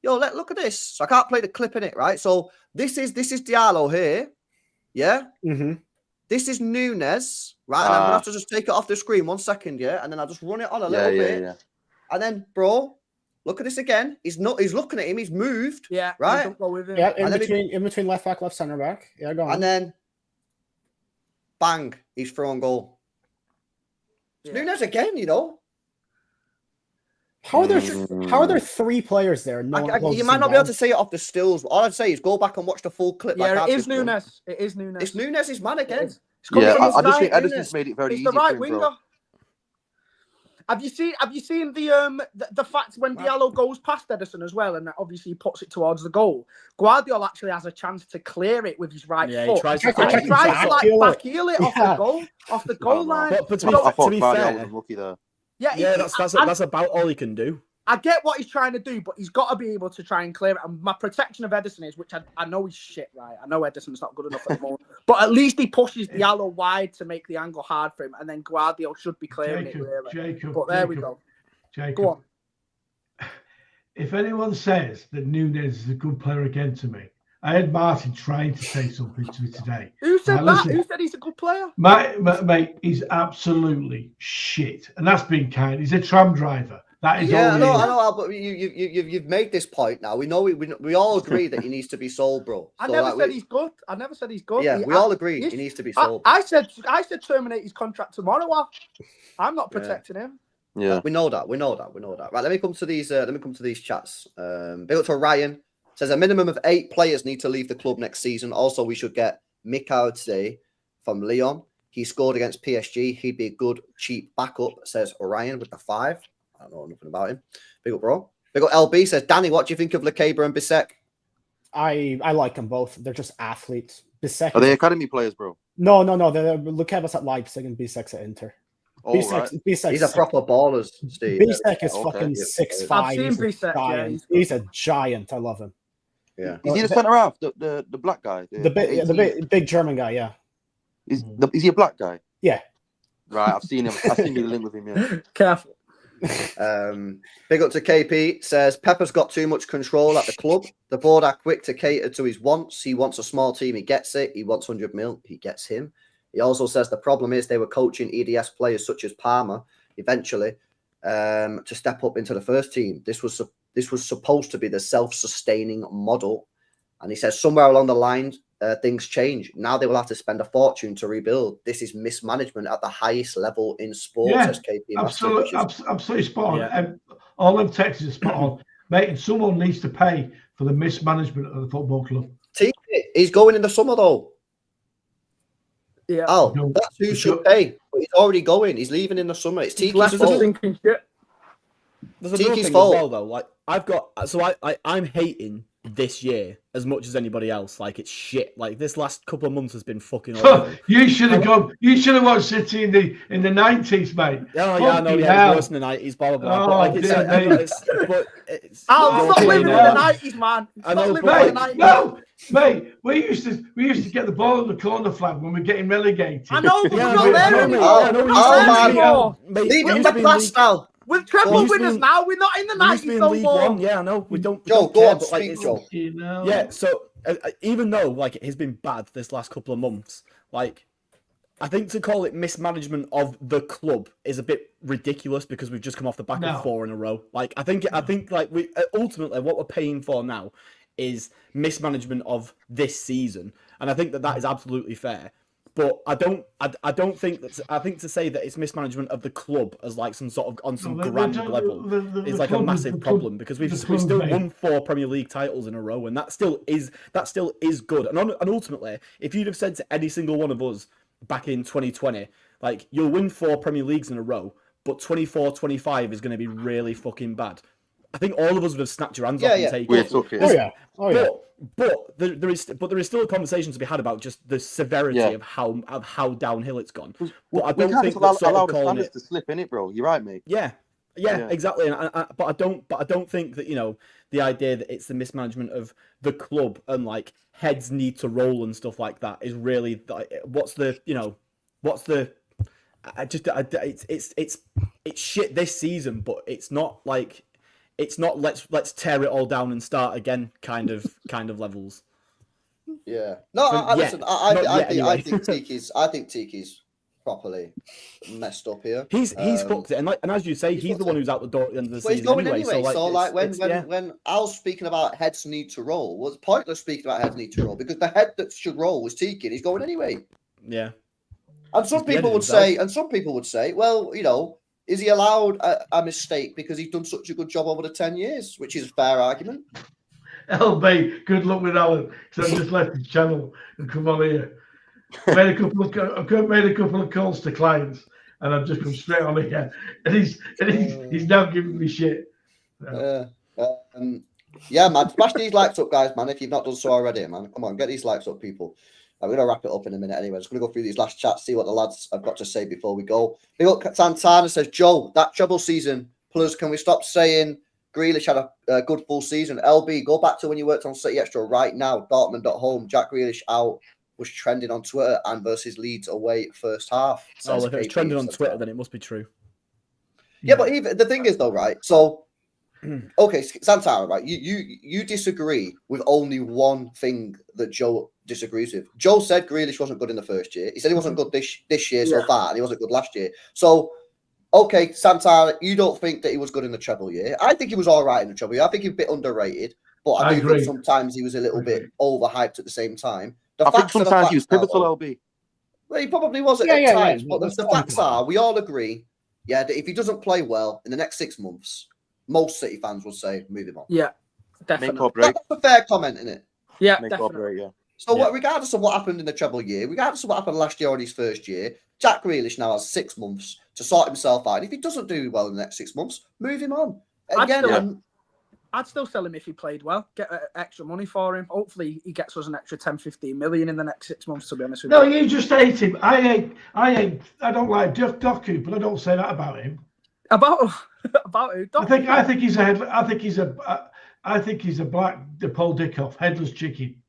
Yo, look at this. So I can't play the clip in it, right? So this is Diallo here. Yeah. Mm-hmm. This is Nunes, right? And I'm gonna have to just take it off the screen 1 second, yeah, and then I'll just run it on a little bit, and then, bro, look at this again. He's looking at him. He's moved. Yeah, right. Don't go with him. Yeah, in between left back, left center back. Yeah, go on. And then, bang, he's through on goal. It's Yeah. Nunes again, you know. How are there 3 players there? No one closes You might him not be able down? to see it off the stills. All I'd say is go back and watch the full clip. Yeah, like it I've is just done. Nunes. It is Nunes. It's Nunes' man again. It's coming from his I just right. think Edison's made it very It's easy the for right him, winger. bro. Have you seen the fact when Diallo goes past Edison as well, and obviously he puts it towards the goal? Guardiola actually has a chance to clear it with his right foot. He tries to backheel it off the goal line. But to be Guardiola fair, was lucky there. that's about all he can do. I get what he's trying to do, but he's got to be able to try and clear it. And my protection of Edison is, which I know he's shit, right? I know Edison's not good enough at the moment, but at least he pushes Diallo wide to make the angle hard for him, and then Guardiola should be clearing it really. But there we go. Jacob, go on. If anyone says that Nunes is a good player again to me, I had Martin trying to say something to me today. Who said that? Listen, Who said he's a good player? Mate, he's absolutely shit, and that's being kind. He's a tram driver. That is I all. know, Albert. You've made this point now. We know we all agree that he needs to be sold, bro. I never said he's good. I never said he's good. Yeah, we all agree he needs to be sold. I said terminate his contract tomorrow. I'm not protecting him. Yeah, we know that. Right, let me come to these chats. Big up to Ryan. Says a minimum of 8 players need to leave the club next season. Also, we should get Mikauze from Lyon. He scored against PSG. He'd be a good cheap backup. Says Orion with the 5. I don't know nothing about him. Big up, bro. Big up, LB says, Danny, what do you think of Lekeba and Bissek? I like them both. They're just athletes. Bissek are they academy players, bro? No. They're Lekeba's at Leipzig and Bissek's at Inter. Bissek's he's a proper baller, Steve. Bisek is fucking 6'5". I've seen Bissek. He's a giant. I love him. Yeah. Is he the centre half? The black guy? The big German guy, yeah. Is he a black guy? Yeah. Right, I've seen him. I've seen you link with him, yeah. Careful. Big up to KP. Says Pepper's got too much control at the club. The board are quick to cater to his wants. He wants a small team, he gets it. He wants 100 mil, he gets him. He also says the problem is they were coaching EDS players such as Palmer eventually to step up into the first team. This was supposed to be the self-sustaining model. And he says somewhere along the line, things change. Now they will have to spend a fortune to rebuild. This is mismanagement at the highest level in sports. Yeah, as KP absolutely spot on. Yeah. All them texts are spot on. Mate, and someone needs to pay for the mismanagement of the football club. He's going in the summer, though. Yeah. Oh, that's who should pay. But he's already going. He's leaving in the summer. It's Tiki's fault. There's another thing as well, though. Like I'm hating this year as much as anybody else. Like it's shit. Like this last couple of months has been fucking awful. You should have gone. You should have watched City in the 90s, mate. Oh yeah, I know. Yeah, it was worse in the 90s. Blah blah blah. But like it's stop living in the 90s, man. I know, no, mate. We used to get the ball in the corner flag when we're getting relegated. I know, but we're not there anymore. Leave it in the past now. We're treble winners now. We're not in the 90s no more. Yeah, I know. We don't. Joe, go on, speak, Joe. Yeah. So even though like it has been bad this last couple of months, like I think to call it mismanagement of the club is a bit ridiculous because we've just come off the back of 4 in a row. Like I think like we ultimately what we're paying for now is mismanagement of this season, and I think that is absolutely fair. But I don't think that. I think to say that it's mismanagement of the club as like some sort of on some grand level is like a massive problem because we've still won 4 Premier League titles in a row, and that still is good. And ultimately, if you'd have said to any single one of us back in 2020, like you'll win 4 Premier Leagues in a row, but 24-25 is going to be really fucking bad. I think all of us would have snapped your hands off and taken it. Oh yeah. But there is still a conversation to be had about just the severity of how downhill it's gone. But I don't think that's allow the standards to slip in it, bro. You're right, mate. Yeah, exactly. But I don't think that the idea that it's the mismanagement of the club and like heads need to roll and stuff like that is really it's shit this season, but it's not like. It's not let's tear it all down and start again kind of levels. Yeah. No, listen. I think Tiki's properly messed up here. He's fucked it, and as you say, he's the one who's out the door at the end of the season. He's going anyway. So when Al's speaking about heads need to roll, well, it's pointless speaking about heads need to roll because the head that should roll was Tiki. He's going anyway. Yeah. And some people would say, well, is he allowed a mistake because he's done such a good job over the 10 years, which is a fair argument. LB, good luck with Alan. Because I just left his channel and come on here. I've made a couple of calls to clients, and I've just come straight on here. And he's now giving me shit. Yeah, man. Smash these likes up, guys, man. If you've not done so already, man. Come on, get these likes up, people. We're going to wrap it up in a minute anyway. Just going to go through these last chats, see what the lads have got to say before we go. Big up Santana says, Joe, that treble season, plus can we stop saying Grealish had a good full season? LB, go back to when you worked on City Extra right now. Dortmund at home, Jack Grealish out was trending on Twitter and versus Leeds away first half. If it was trending on Twitter, then it must be true. Yeah, but even the thing is though, right? So, okay, Santana, right? You disagree with only one thing that Joe disagrees with. Joe said Grealish wasn't good in the first year. He said he wasn't good this year so far, and he wasn't good last year. So, okay, Santana, you don't think that he was good in the treble year. I think he was all right in the treble year. I think he was a bit underrated, but I do think sometimes he was a little bit overhyped at the same time. I think sometimes he was pivotal, LB. Well, he probably was at times, but the facts are, we all agree, that if he doesn't play well in the next 6 months, most City fans would say, move him on. Yeah, definitely. Make or break. That's a fair comment, isn't it? Yeah, Make definitely. or break, yeah. So regardless of what happened in the treble year, regardless of what happened last year or his first year, Jack Grealish now has 6 months to sort himself out. If he doesn't do well in the next 6 months, move him on. I'd still sell him if he played well. Get extra money for him. Hopefully, he gets us an extra 10, 15 million in the next 6 months. To be honest with you. No, you just hate him. I don't like Doku, but I don't say that about him. About who? Doku? I think he's a black Paul Dickoff, headless chicken.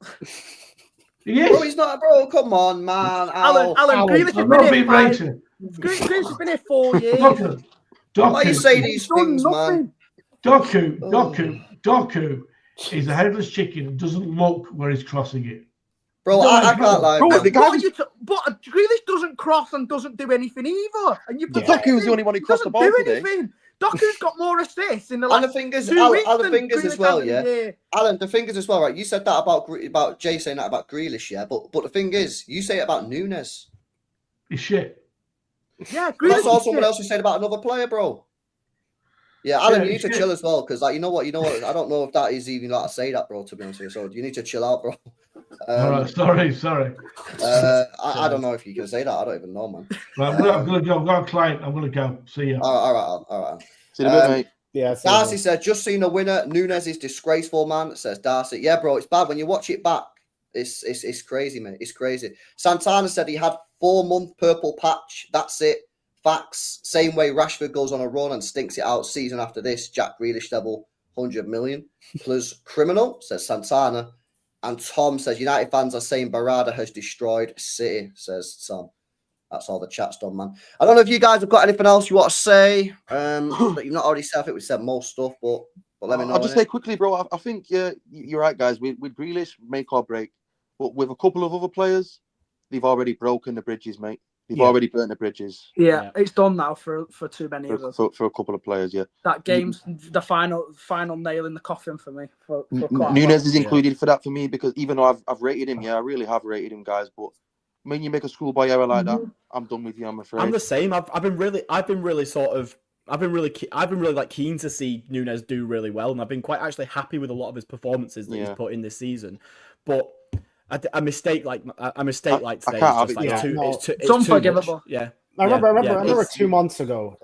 He is. No, he's not, bro. Come on, man. Alan, Grealish has been here 4 years. Why do you say these things, man? Doku is a headless chicken and doesn't look where he's crossing it. Bro, I can't lie. Bro, but Grealish doesn't cross and doesn't do anything either. And Doku was the only one who crossed the ball today. Doku's got more assists in the last and the fingers, 2 weeks Alan, fingers as well, yeah. Yeah. Alan, the fingers as well, right? You said that about Jay saying that about Grealish, yeah. But the thing is, you say it about Nunes. He's shit. Yeah, Grealish. That's all someone else who said about another player, bro. Yeah, Alan, you need to chill as well, because you know what? I don't know if that is even like to say that, bro. To be honest with you, so you need to chill out, bro. All right, sorry. I don't know if you can say that. I don't even know, man. Well, I'm gonna go. I've got a client. I'm gonna go. See you. All right. See you in a bit, mate. Yeah. Darcy said, just seen a winner. Nunes is disgraceful, man. Says Darcy. Yeah, bro, it's bad when you watch it back. It's crazy, mate. It's crazy. Santana said he had 4-month purple patch. That's it. Facts. Same way Rashford goes on a run and stinks it out season after this. Jack Grealish double 100 million plus criminal, says Santana. And Tom says United fans are saying Barada has destroyed City, says Tom. That's all the chat's done, man. I don't know if you guys have got anything else you want to say that you've not already said. I think we said most stuff, but let me know. I'll just say quickly, bro. I think you're right, guys. With Grealish, make or break. But with a couple of other players, they've already broken the bridges, mate. They've already burnt the bridges. Yeah, it's done now for too many of us. For a couple of players, yeah. That game's the final nail in the coffin for me. For Nunes is included for that for me because even though I've rated him, I really have rated him, guys. But when you make a schoolboy error like that, I'm done with you. I'm afraid. I'm the same. I've been really keen to see Nunes do really well, and I've been quite actually happy with a lot of his performances that he's put in this season. But a mistake like today is just like it's unforgivable. Yeah. I remember 2 months ago,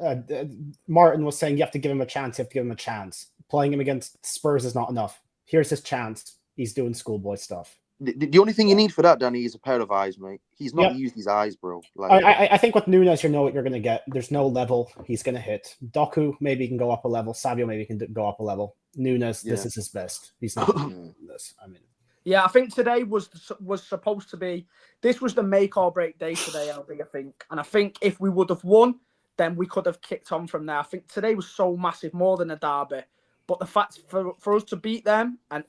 Martin was saying you have to give him a chance. Playing him against Spurs is not enough. Here's his chance. He's doing schoolboy stuff. The only thing you need for that, Danny, is a pair of eyes, mate. He's not used his eyes, bro. Like, I think with Nunes, you know what you're going to get. There's no level he's going to hit. Doku maybe can go up a level. Savio maybe can go up a level. Nunes, this is his best. He's not this. I mean. Yeah, I think today was supposed to be. This was the make or break day today, I think. And I think if we would have won, then we could have kicked on from there. I think today was so massive, more than a derby. But the fact for us to beat them, and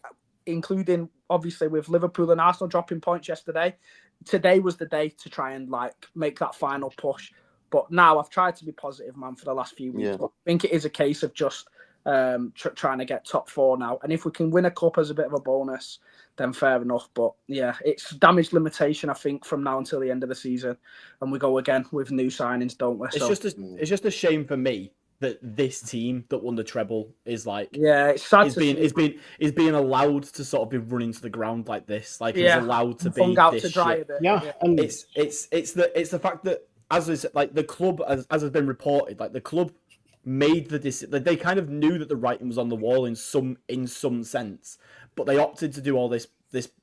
including obviously with Liverpool and Arsenal dropping points yesterday, today was the day to try and like make that final push. But now I've tried to be positive, man, for the last few weeks. Yeah. But I think it is a case of just trying to get top 4 now. And if we can win a cup as a bit of a bonus, then fair enough. But yeah, it's damage limitation, I think, from now until the end of the season. And we go again with new signings, don't we? It's just a shame for me that this team that won the treble is like, yeah, it's sad is being allowed to sort of be running to the ground like this. Like it's allowed to be out this to dry shit. a bit. Yeah, and It's the fact that as is like the club as has been reported, like the club made the decision. Like, they kind of knew that the writing was on the wall in some sense, but they opted to do all this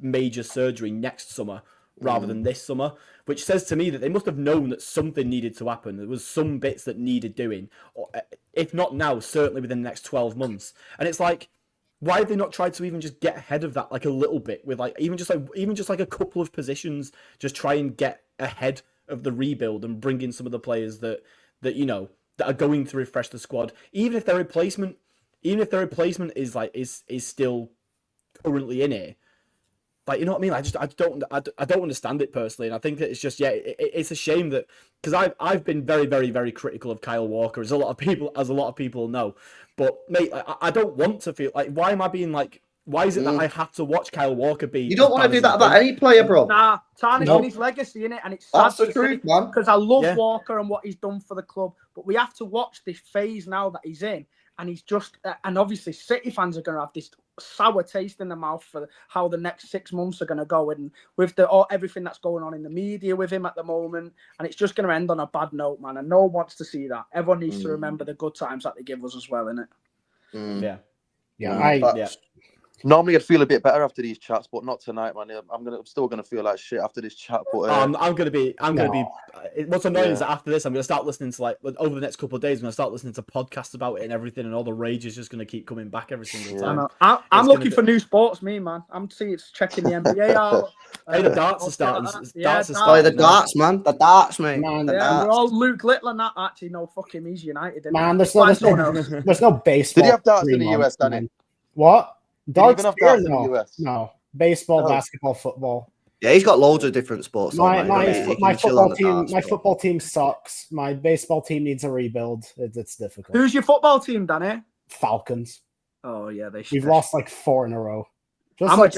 major surgery next summer rather than this summer, which says to me that they must have known that something needed to happen. There was some bits that needed doing, or if not now, certainly within the next 12 months. And it's like, why have they not tried to even just get ahead of that, like a little bit, with like even just like a couple of positions, just try and get ahead of the rebuild and bring in some of the players that you know that are going to refresh the squad, even if their replacement is like is still currently in here. Like, you know what I mean? I don't understand it personally, and I think that it's just it's a shame that, because I've been very, very, very critical of Kyle Walker, as a lot of people know. But mate, I don't want to feel like, why am I being like, why is it that I have to watch Kyle Walker be? You don't want to do that about any player, bro. Nah, tarnishing his legacy, innit? And it's sad. That's the truth, man. Because I love Walker and what he's done for the club, but we have to watch this phase now that he's in, and he's just, and obviously City fans are going to have this sour taste in the mouth for how the next 6 months are going to go, and with everything that's going on in the media with him at the moment, and it's just going to end on a bad note, man. And no one wants to see that. Everyone needs to remember the good times that they give us as well, innit? Yeah. Normally, I'd feel a bit better after these chats, but not tonight, man. I'm still gonna feel like shit after this chat. But I'm gonna be. What's annoying is that after this, I'm gonna start listening to, like, over the next couple of days, I'm gonna start listening to podcasts about it and everything, and all the rage is just gonna keep coming back every single time. I'm looking for new sports, me, man. I'm checking the NBA out. Hey, the darts are starting. The darts, man. The darts, mate. Man, we're all Luke Little and that. Actually, no, fuck him. He's United. Man, there's no baseball. Did he have darts in the US, Danny? What? Darts darts here? in the US? No. Baseball, basketball, football. Yeah, he's got loads of different sports. My football team sucks. My baseball team needs a rebuild. It's difficult. Who's your football team, Danny? Falcons. Oh yeah, we've lost like 4 in a row. I'm a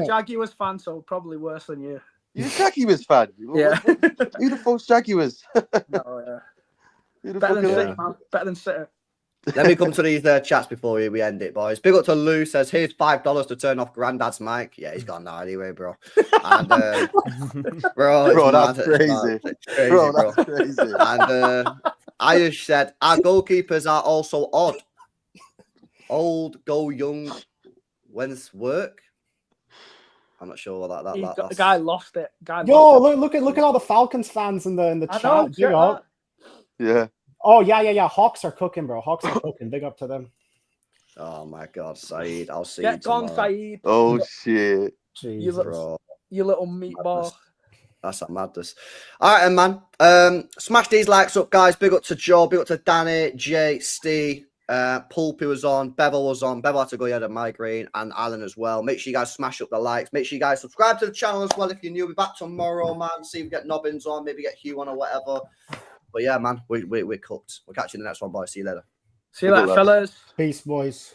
Jaguars fan, so probably worse than you. You're a Jaguars fan? Yeah. Who the fuck's Jaguars? No, yeah. Better than City. Let me come to these chats before we end it, boys. Big up to Lou, says, here's $5 to turn off Granddad's mic. Yeah, he's gone now anyway, bro. And, bro, that's crazy. That's crazy. And Ayush said, our goalkeepers are also odd. Old, go young, when's work? I'm not sure what the guy lost it. Look at all the Falcons fans in the chat. Yeah. Oh, yeah. Hawks are cooking, bro. Hawks are cooking. Big up to them. Oh, my God, Saeed. I'll see you tomorrow. Get gone, Saeed. Oh, shit. Jesus, bro. You little meatball. That's that madness. All right, man. Smash these likes up, guys. Big up to Joe. Big up to Danny, Jay, Steve, Pulpy was on. Bevel was on. Bevel had to go. He had a migraine. And Alan as well. Make sure you guys smash up the likes. Make sure you guys subscribe to the channel as well if you're new. We'll be back tomorrow, man. See if we get Nobbins on. Maybe get Hugh on or whatever. But yeah, man, we're cooked. We'll catch you in the next one, boys. See you later. See you later, fellas. Peace, boys.